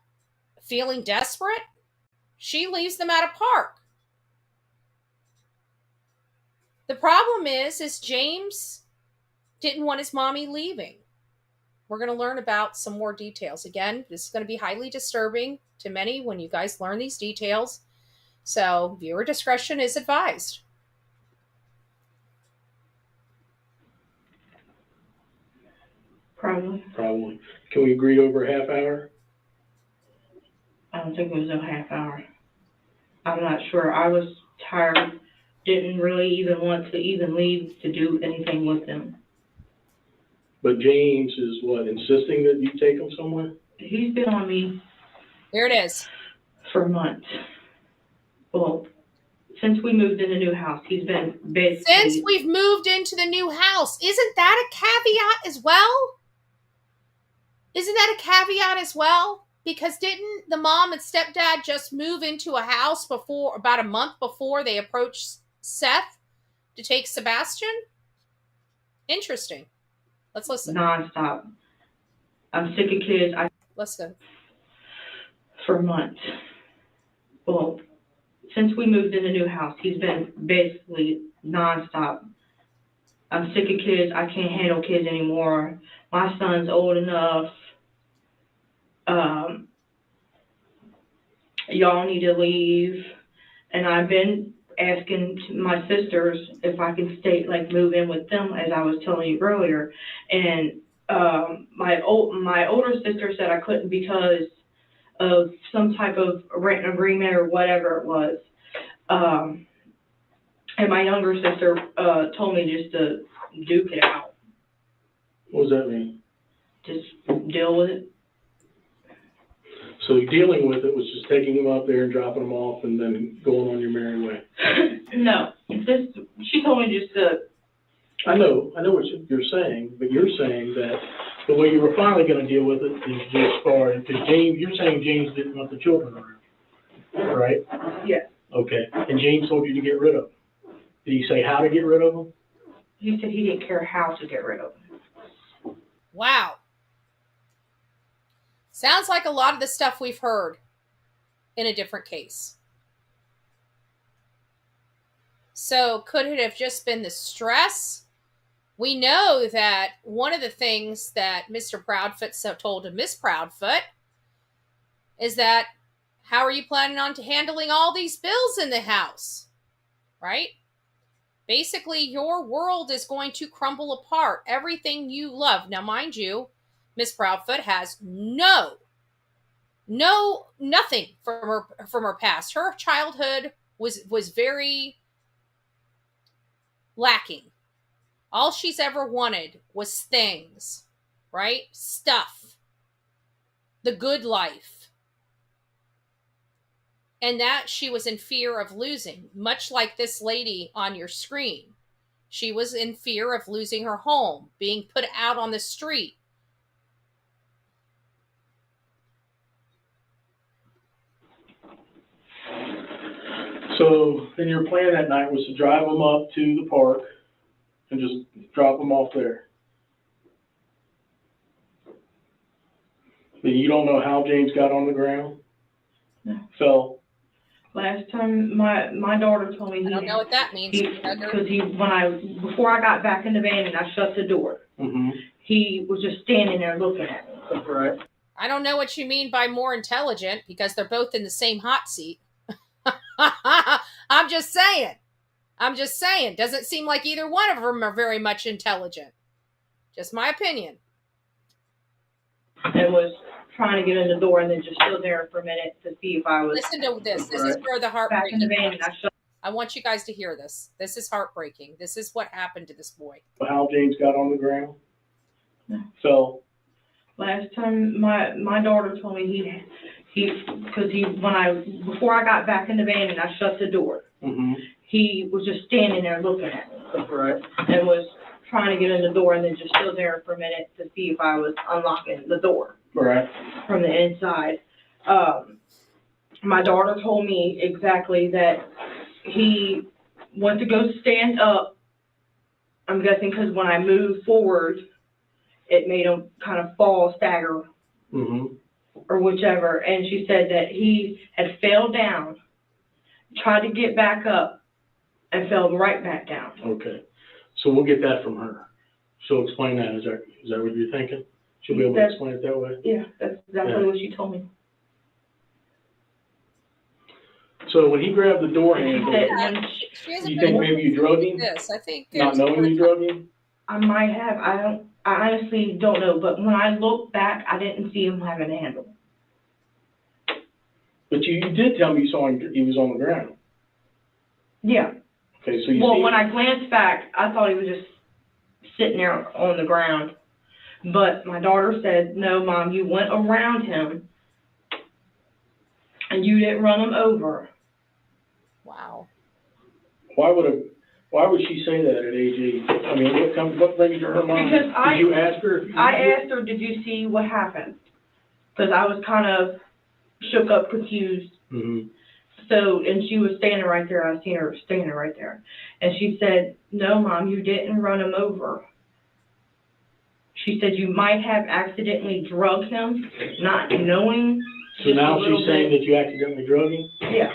Feeling desperate, she leaves them at a park. The problem is James didn't want his mommy leaving. We're going to learn about some more details. Again, this is going to be highly disturbing to many when you guys learn these details. So viewer discretion is advised. Probably. Can we agree over a half hour? I don't think it was a half hour. I'm not sure. I was tired. Didn't really even want to even leave to do anything with them. But James is what, insisting that you take him somewhere? He's been on me. There it is. For months. Well, since we moved in the new house, he's been basically... Since we've moved into the new house, isn't that a caveat as well? Isn't that a caveat as well? Because didn't the mom and stepdad just move into a house before, about a month before they approached Seth to take Sebastian? Interesting. Let's listen. Nonstop. I'm sick of kids. Listen. For months. Well, since we moved in the new house, he's been basically nonstop. I'm sick of kids. I can't handle kids anymore. My son's old enough. Y'all need to leave. And I've been asking my sisters if I can stay, like move in with them, as I was telling you earlier. And my older sister said I couldn't because of some type of rent agreement or whatever it was. And my younger sister told me just to duke it out. What does that mean? Just deal with it. So dealing with it was just taking him up there and dropping him off and then going on your merry way. No, she told me just to... I know what you're saying, but you're saying that the way you were finally going to deal with it is just because you're saying James didn't want the children around, right? Yes. Okay, and James told you to get rid of them. Did he say how to get rid of them? He said he didn't care how to get rid of them. Wow. Sounds like a lot of the stuff we've heard in a different case. So could it have just been the stress? We know that one of the things that Mr. Proudfoot told to Miss Proudfoot is that, how are you planning on handling all these bills in the house? Right? Basically, your world is going to crumble apart. Everything you love. Now, mind you, Miss Proudfoot has nothing from her past. Her childhood was very lacking. All she's ever wanted was things, right? Stuff. The good life. And that she was in fear of losing, much like this lady on your screen. She was in fear of losing her home, being put out on the street. So then your plan that night was to drive them up to the park and just drop them off there. But you don't know how James got on the ground? No. Fell? Last time my daughter told me I don't know what that means. Because before I got back in the van and I shut the door, he was just standing there looking at me. Right. I don't know what you mean by more intelligent, because they're both in the same hot seat. I'm just saying. Doesn't seem like either one of them are very much intelligent. Just my opinion. It was trying to get in the door and then just stood there for a minute to see if I was. Listen to this. This is where the back in heartbreaking the van, and comes. I shut. I want you guys to hear this. This is heartbreaking. This is what happened to this boy. How James got on the ground? No. So, Last time my daughter told me before I got back in the van and I shut the door, he was just standing there looking at me. right. And was trying to get in the door and then just stood there for a minute to see if I was unlocking the door Right. from the inside. My daughter told me exactly that he went to go stand up. I'm guessing because when I moved forward, it made him kind of fall, stagger, or whichever. And she said that he had fell down, tried to get back up, and fell right back down. Okay. So we'll get that from her. She'll explain that. Is that what you're thinking? She'll be able to explain it that way? Yeah, that's exactly what she told me. So when he grabbed the door And handle, She hasn't you been think maybe you drug him? this. I think Not knowing you drug him? I might have. I honestly don't know. But when I look back, I didn't see him having a handle. But you did tell me you saw him, he was on the ground. Yeah. Okay, so you Well, see. when I glanced back, I thought he was just sitting there on the ground. But my daughter said, "No, Mom, you went around him, and you didn't run him over." Wow. Why would she say that at age 8? I mean, what brings to her mind? Because Did you ask her? I asked her, "Did you see what happened?" Because I was kind of shook up, confused. So, and she was standing right there. I seen her standing right there. And she said, "No, Mom, you didn't run him over." She said, "You might have accidentally drugged him, not knowing." So now she's saying that you accidentally drug him? Yeah.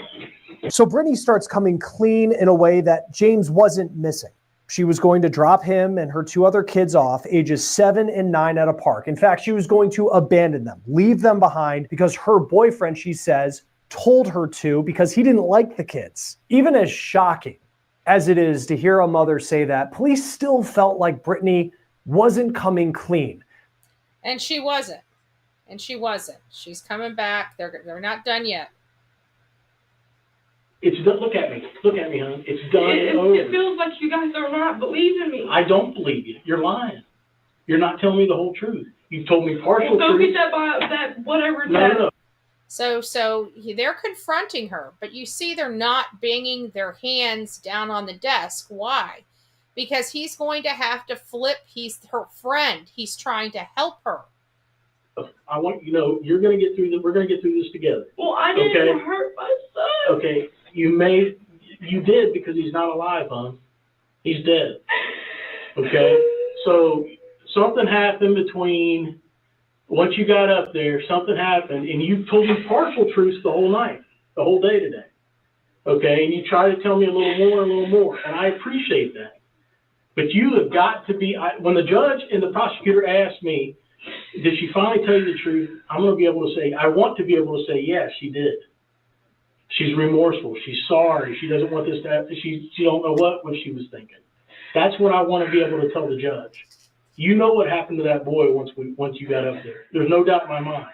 So Brittany starts coming clean in a way that James wasn't missing. She was going to drop him and her 2 other kids off, ages 7 and 9, at a park. In fact, she was going to abandon them, leave them behind, because her boyfriend, she says, told her to, because he didn't like the kids. Even as shocking as it is to hear a mother say that, police still felt like Brittany wasn't coming clean. And she wasn't. She's coming back. They're not done yet. It's done. Look at me, hon. It's done and over. It feels like you guys are not believing me. I don't believe you. You're lying. You're not telling me the whole truth. You've told me partial Go truth. get that whatever. No. So they're confronting her, but you see they're not banging their hands down on the desk. Why? Because he's going to have to flip. He's her friend. He's trying to help her. I want you're going to get through this. We're going to get through this together. Well, I didn't hurt my son. Okay. You did, because he's not alive, hon. He's dead. Okay? So something happened between once you got up there, something happened, and you told me partial truths the whole night, the whole day today. Okay? And you try to tell me a little more, and I appreciate that. But you have got to be, when the judge and the prosecutor asked me, did she finally tell you the truth? I'm going to be able to say, I want to be able to say, yes, she did. She's remorseful. She's sorry. She doesn't want this to happen. She don't know what she was thinking. That's what I want to be able to tell the judge. You know what happened to that boy once you got up there. There's no doubt in my mind.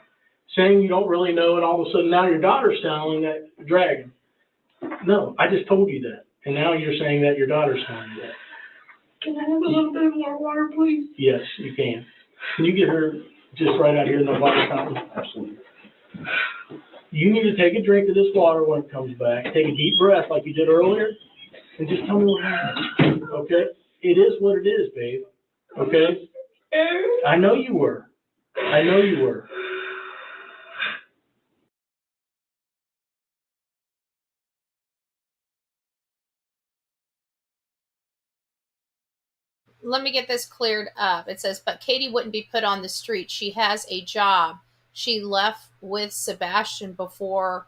Saying you don't really know, and all of a sudden now your daughter's telling that dragon. No, I just told you that, and now you're saying that your daughter's telling you that. Can I have a little bit more water, please? Yes, you can. Can you get her just right out here in the water fountain? Absolutely. You need to take a drink of this water when it comes back. Take a deep breath like you did earlier, and just tell me what happened. Okay? It is what it is, babe. Okay? I know you were. Let me get this cleared up. It says, but Katie wouldn't be put on the street. She has a job. She left with Sebastian before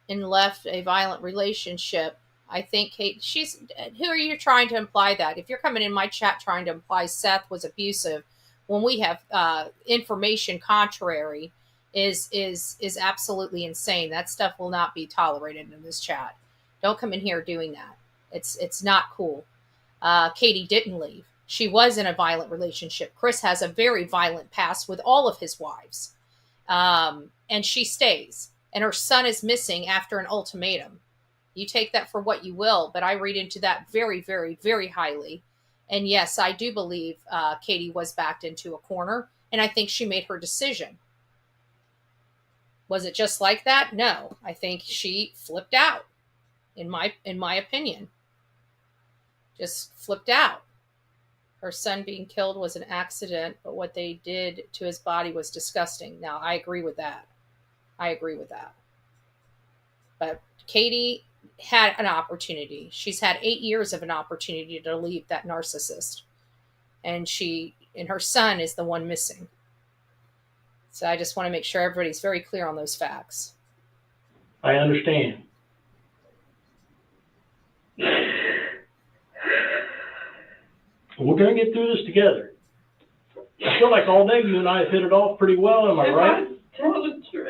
and left a violent relationship. I think Kate, who are you trying to imply that? If you're coming in my chat trying to imply Seth was abusive when we have information contrary is absolutely insane. That stuff will not be tolerated in this chat. Don't come in here doing that. It's not cool. Katie didn't leave. She was in a violent relationship. Chris has a very violent past with all of his wives. And she stays. And her son is missing after an ultimatum. You take that for what you will, but I read into that very, very, very highly. And yes, I do believe Katie was backed into a corner, and I think she made her decision. Was it just like that? No. I think she flipped out, in my opinion. Just flipped out. Her son being killed was an accident, but what they did to his body was disgusting. Now, I agree with that. But Katie had an opportunity. She's had 8 years of an opportunity to leave that narcissist. And her son is the one missing. So I just want to make sure everybody's very clear on those facts. I understand. We're going to get through this together. I feel like all day you and I have hit it off pretty well, am I right? Tell the truth.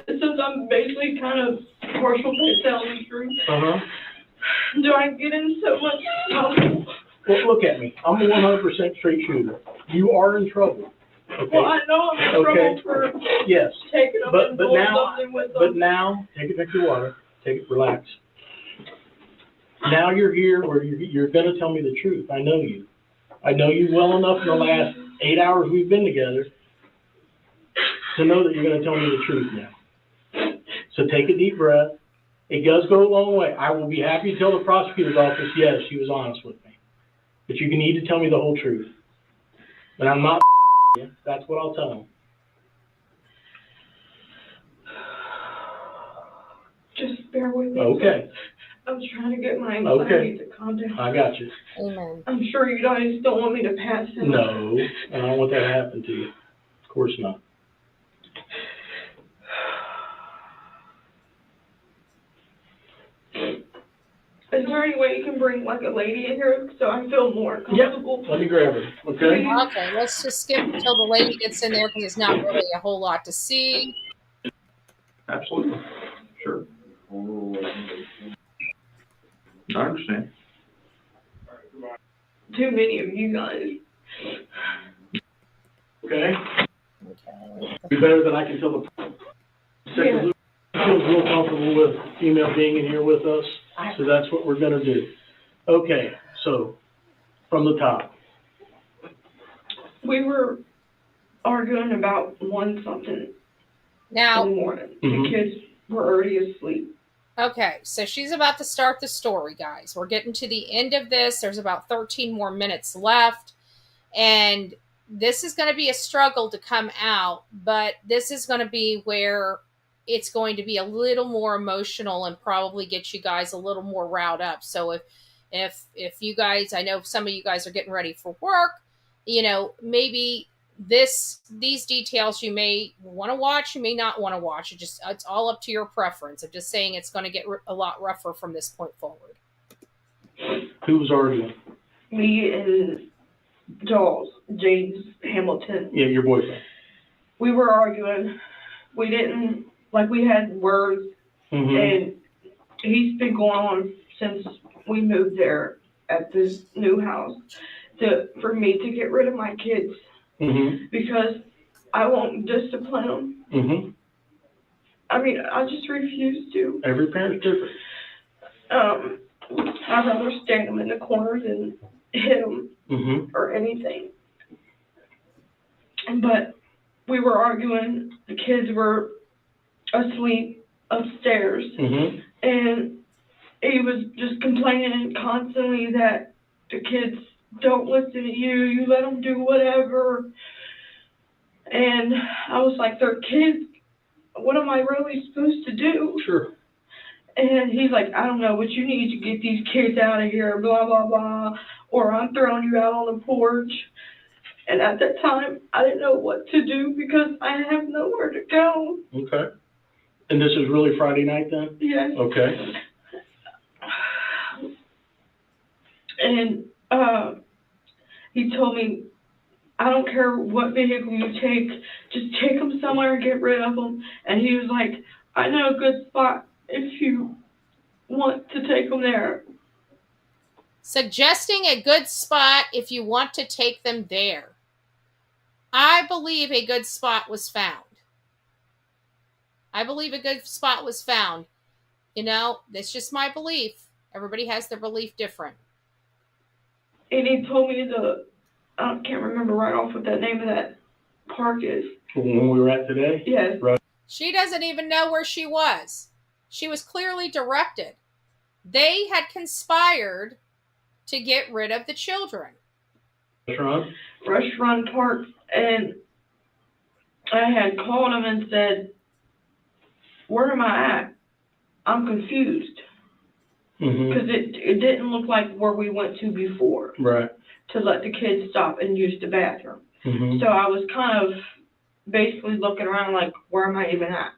Since I'm basically kind of partial to telling the truth, do I get in so much trouble? Well, look at me. I'm a 100% straight shooter. You are in trouble. Okay? Well, I know I'm in trouble for taking up and doing something with them. But now, take your water. Relax. Now you're here where you're going to tell me the truth. I know you. I know you well enough in the last 8 hours we've been together to know that you're going to tell me the truth now. So take a deep breath. It does go a long way. I will be happy to tell the prosecutor's office, yes, she was honest with me. But you need to tell me the whole truth. But I'm not you. That's what I'll tell them. Just bear with me. Okay. I was trying to get my anxiety to calm down. I got you. Amen. I'm sure you guys don't want me to pass it. No, I don't want that to happen to you. Of course not. Is there any way you can bring like a lady in here so I feel more comfortable? Let me grab her, okay? Okay, let's just skip until the lady gets in there because there's not really a whole lot to see. Absolutely. Sure. I understand. Too many of you guys. Okay. Be better than I can tell the second feels real comfortable with female being in here with us, so that's what we're going to do. Okay, so from the top. We were arguing about one something now in the morning. The kids were already asleep. Okay, so she's about to start the story, guys. We're getting to the end of this. There's about 13 more minutes left. And this is going to be a struggle to come out, but this is going to be where it's going to be a little more emotional and probably get you guys a little more riled up. So if you guys, I know some of you guys are getting ready for work, maybe these details you may want to watch, you may not want to watch. It's all up to your preference. I'm just saying it's going to get a lot rougher from this point forward. Who was arguing? Me and James Hamilton. Yeah, your boyfriend. We were arguing. We didn't, we had words, and he's been going on since we moved there at this new house for me to get rid of my kids. Because I won't discipline them. I mean, I just refuse to. Every parent's different. I'd rather stand them in the corner than hit them or anything. But we were arguing. The kids were asleep upstairs. And he was just complaining constantly that the kids don't listen to you, you let them do whatever. And I was like, they're kids. What am I really supposed to do? Sure. And he's like, I don't know, but you need to get these kids out of here, blah, blah, blah, or I'm throwing you out on the porch. And at that time, I didn't know what to do because I have nowhere to go. Okay. And this is really Friday night then? Yes. Okay. And he told me, I don't care what vehicle you take, just take them somewhere and get rid of them. And he was like, I know a good spot if you want to take them there. Suggesting a good spot if you want to take them there. I believe a good spot was found. I believe a good spot was found. You know, that's just my belief. Everybody has their belief different. And he told me I can't remember right off what that name of that park is. When we were at today? Yes. Right. She doesn't even know where she was. She was clearly directed. They had conspired to get rid of the children. Rush Run Park, and I had called him and said, where am I at? I'm confused. Because it didn't look like where we went to before. Right. To let the kids stop and use the bathroom. So I was kind of basically looking around like, where am I even at?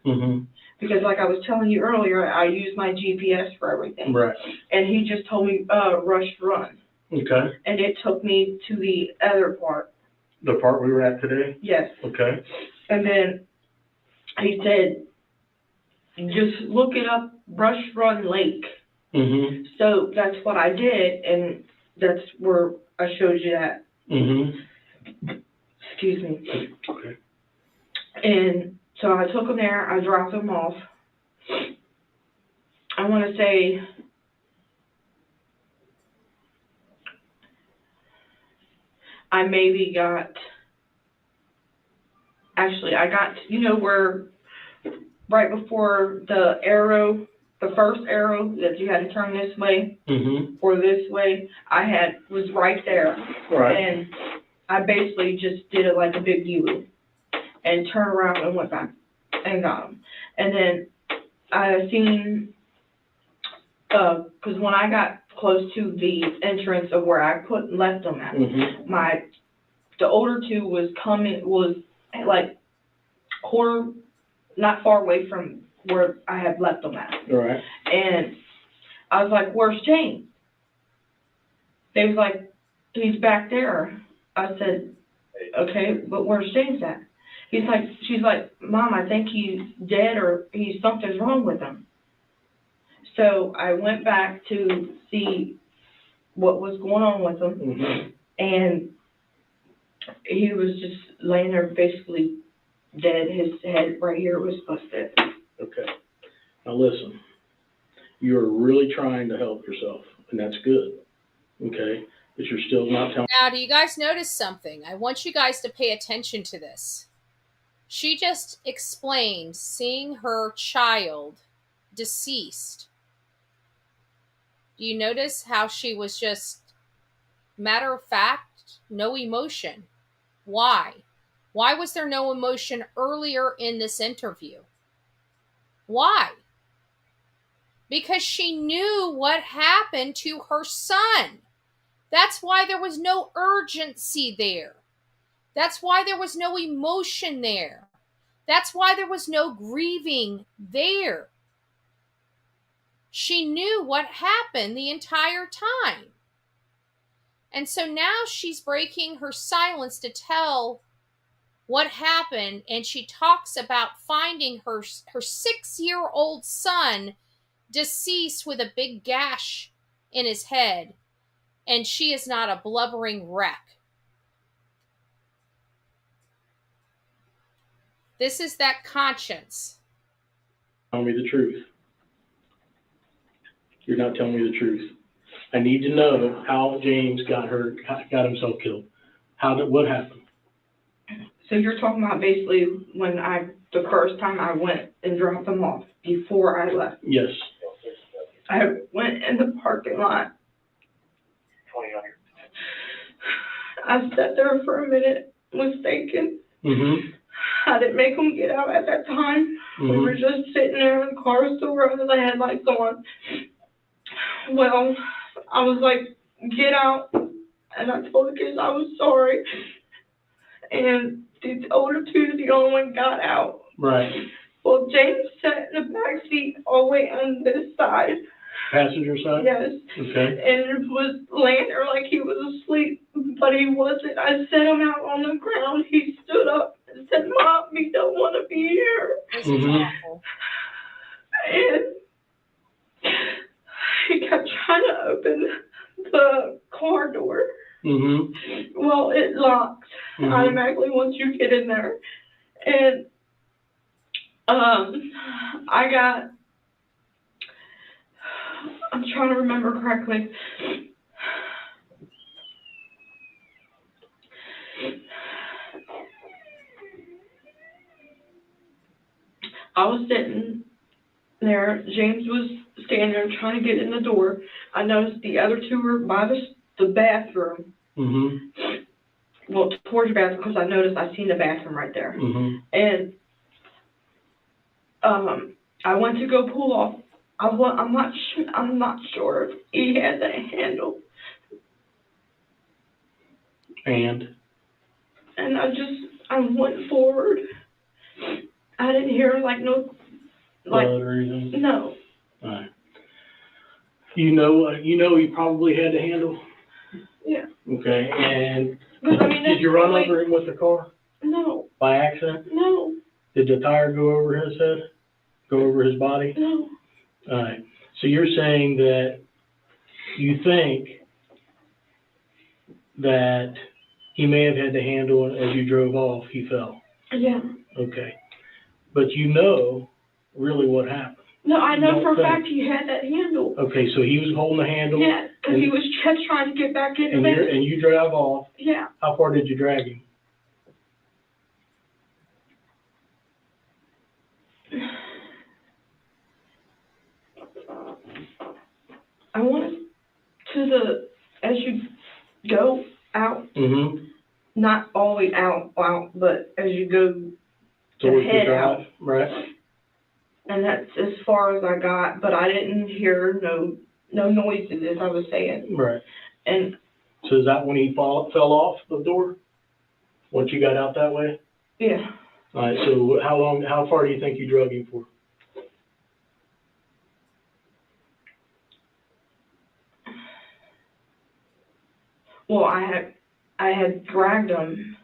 Because like I was telling you earlier, I use my GPS for everything. Right. And he just told me, Rush Run. Okay. And it took me to the other part. The part we were at today? Yes. Okay. And then he said, just look it up, Rush Run Lake. So that's what I did, and that's where I showed you that. Excuse me. Okay. And so I took them there, I dropped them off. I want to say I maybe got, actually I got, you know where right before the arrow, the first arrow that you had to turn this way or this way, was right there. Right. And I basically just did it like a big U and turned around and went back and got them. And then I seen, because when I got close to the entrance of where I left them at, the older two was like quarter, not far away from where I had left them at. Right. And I was like, where's James? They was like, he's back there. I said, okay, but where's James at? She's like, Mom, I think he's dead or something's wrong with him. So I went back to see what was going on with him. And he was just laying there basically dead. His head right here was busted. Okay. Now listen, you're really trying to help yourself, and that's good. Okay? But you're still not telling. Now, do you guys notice something? I want you guys to pay attention to this. She just explained seeing her child deceased. Do you notice how she was just matter of fact, no emotion? Why? Why was there no emotion earlier in this interview? Why? Because she knew what happened to her son. That's why there was no urgency there. That's why there was no emotion there. That's why there was no grieving there. She knew what happened the entire time. And so now she's breaking her silence to tell what happened, and she talks about finding her 6-year-old son deceased with a big gash in his head, and she is not a blubbering wreck. This is that conscience. Tell me the truth. You're not telling me the truth. I need to know how James got himself killed. What happened? So you're talking about basically when the first time I went and dropped them off before I left. Yes. I went in the parking lot. I sat there for a minute, was thinking. I didn't make them get out at that time. We were just sitting there in the car still running, the headlights on. Well, I was like, get out. And I told the kids I was sorry. And the older two, the only one got out. Right. Well, James sat in the back seat all the way on this side. Passenger side? Yes. Okay. And was laying there like he was asleep, but he wasn't. I set him out on the ground. He stood up and said, Mom, we don't want to be here. This is awful. And he kept trying to open the car door. Well, it locks automatically once you get in there. And I'm trying to remember correctly. I was sitting there. James was standing there trying to get in the door. I noticed the other two were by the bathroom. Mm-hmm. Well, towards the bathroom, because I noticed I seen the bathroom right there. Mm-hmm. And I went to go pull off. I'm not sure if he had the handle. And I went forward. I didn't hear no reason? No. All right. You know he probably had the handle? Yeah. Okay, and Did you run over him with the car? No. By accident? No. Did the tire go over his head? Go over his body? No. All right. So you're saying that you think that he may have had the handle, and as you drove off, he fell? Yeah. Okay. But you know really what happened? No, I know for a fact he had that handle. Okay, so he was holding the handle? Yeah, because he was just trying to get back in there. And you drive off? Yeah. How far did you drag him? I went to as you go out, not all the way out, but as you go Towards to head the out. drive, right? And that's as far as I got, but I didn't hear no noises, as I was saying. Right. And so is that when he fell off the door? Once you got out that way? Yeah. All right, so how far do you think you drug him for? Well, I had dragged him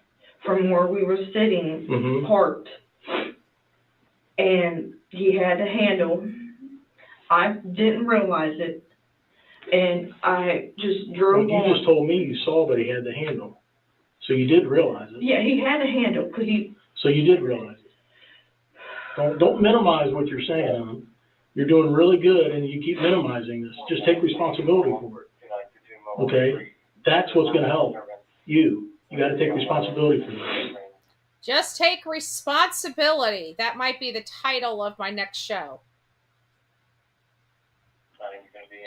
from where we were sitting, parked, and he had a handle. I didn't realize it, and I just drove on. You just told me you saw that he had the handle, so you did realize it. Yeah, he had a handle, because he... So you did realize it. Don't minimize what you're saying. You're doing really good, and you keep minimizing this. Just take responsibility for it. Okay? That's what's going to help you. You got to take responsibility for this. Just take responsibility. That might be the title of my next show.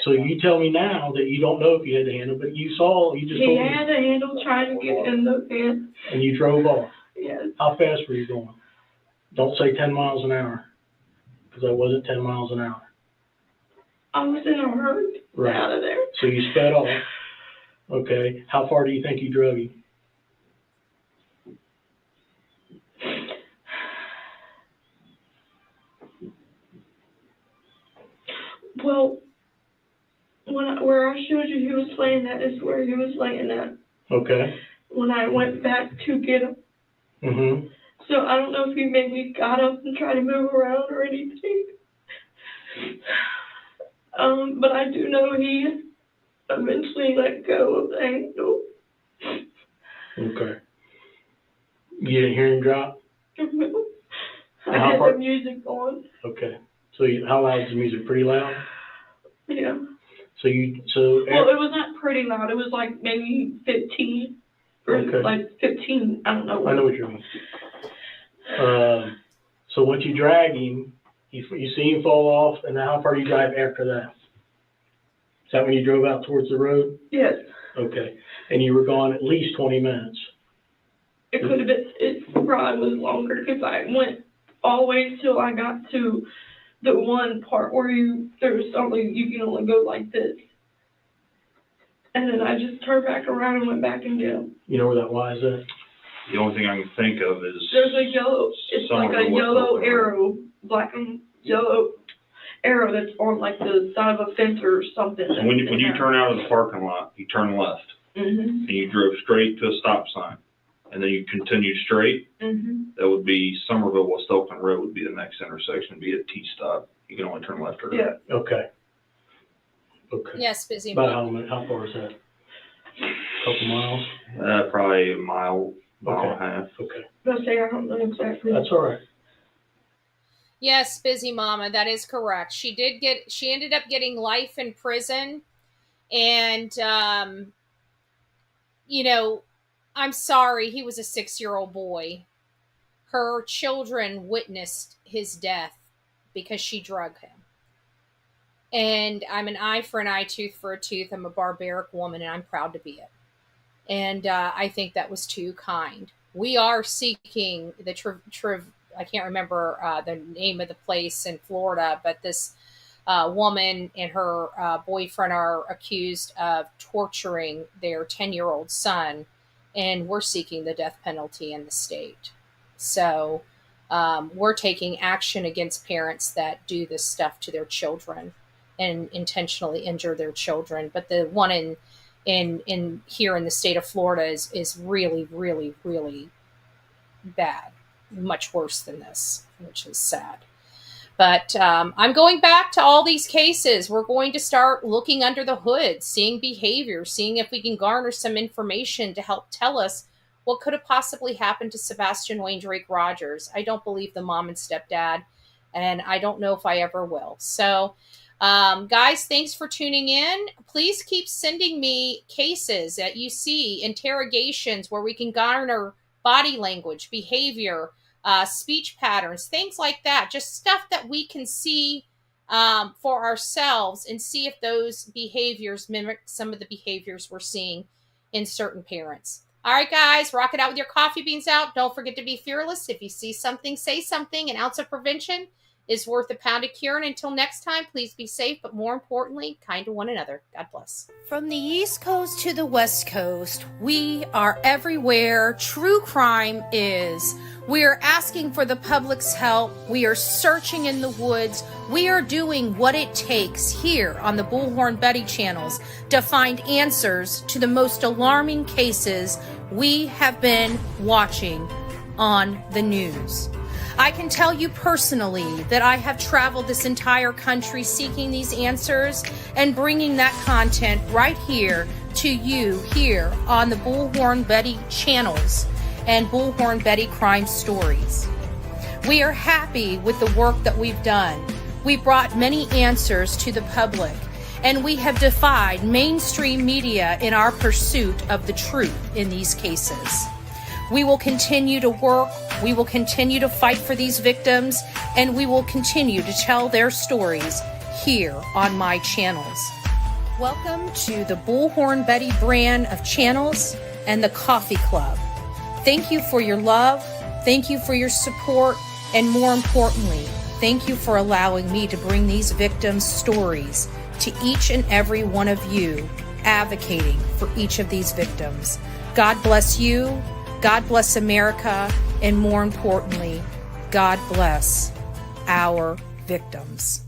So you tell me now that you don't know if you had the handle, but you just told me. He had a handle trying to get in the van. And you drove off. Yes. How fast were you going? Don't say 10 miles an hour, because I wasn't 10 miles an hour. I was in a hurry to get out of there. So you sped off. Okay. How far do you think you drove him? Well, where I showed you he was laying at is where he was laying at. Okay. When I went back to get him. Mm-hmm. So I don't know if he maybe got up and tried to move around or anything. But I do know he eventually let go of the handle. Okay. You didn't hear him drop? I had the music on. Okay. So how loud is the music? Pretty loud? Yeah. Well, it was not pretty loud. It was like maybe 15. Or like 15, I don't know. I know what you mean. So once you drag him, you see him fall off, and then how far do you drive after that? Is that when you drove out towards the road? Yes. Okay. And you were gone at least 20 minutes? It could have been, it probably was longer, because I went all the way till I got to the one part where there's something you can only go like this. And then I just turned back around and went back and get him. You know where that Y is at? The only thing I can think of is... There's a yellow, it's like a yellow arrow, black and yellow arrow that's on like the side of a fence or something. So when you turn out of the parking lot, you turn left. And you drove straight to a stop sign. And then you continued straight. That would be Somerville, West Oakland Road would be the next intersection, be a T-stop. You can only turn left or right. Yeah. Okay. Okay. Yes, busy. About how far is that? A couple miles? Probably a mile and a half. Okay. I don't know exactly. That's all right. Yes, busy mama, that is correct. She ended up getting life in prison. And, you know, I'm sorry, he was a 6-year-old boy. Her children witnessed his death because she drugged him. And I'm an eye for an eye, tooth for a tooth. I'm a barbaric woman, and I'm proud to be it. And I think that was too kind. We are seeking the I can't remember the name of the place in Florida, but this woman and her boyfriend are accused of torturing their 10-year-old son, and we're seeking the death penalty in the state. So we're taking action against parents that do this stuff to their children and intentionally injure their children. But the one in here in the state of Florida is really, really, really bad, much worse than this, which is sad. But I'm going back to all these cases. We're going to start looking under the hood, seeing behavior, seeing if we can garner some information to help tell us what could have possibly happened to Sebastian Wayne Drake Rogers. I don't believe the mom and stepdad, and I don't know if I ever will. So, guys, thanks for tuning in. Please keep sending me cases that you see, interrogations where we can garner body language, behavior, speech patterns, things like that. Just stuff that we can see for ourselves and see if those behaviors mimic some of the behaviors we're seeing in certain parents. All right, guys, rock it out with your coffee beans out. Don't forget to be fearless. If you see something, say something. An ounce of prevention is worth a pound of cure. And until next time, please be safe, but more importantly, kind to one another. God bless. From the East Coast to the West Coast, we are everywhere true crime is. We are asking for the public's help. We are searching in the woods. We are doing what it takes here on the Bullhorn Betty channels to find answers to the most alarming cases we have been watching on the news. I can tell you personally that I have traveled this entire country seeking these answers and bringing that content right here to you here on the Bullhorn Betty channels and Bullhorn Betty Crime Stories. We are happy with the work that we've done. We brought many answers to the public, and we have defied mainstream media in our pursuit of the truth in these cases. We will continue to work, we will continue to fight for these victims, and we will continue to tell their stories here on my channels. Welcome to the Bullhorn Betty brand of channels and the Coffee Club. Thank you for your love, thank you for your support, and more importantly, thank you for allowing me to bring these victims' stories to each and every one of you, advocating for each of these victims. God bless you. God bless America, and more importantly, God bless our victims.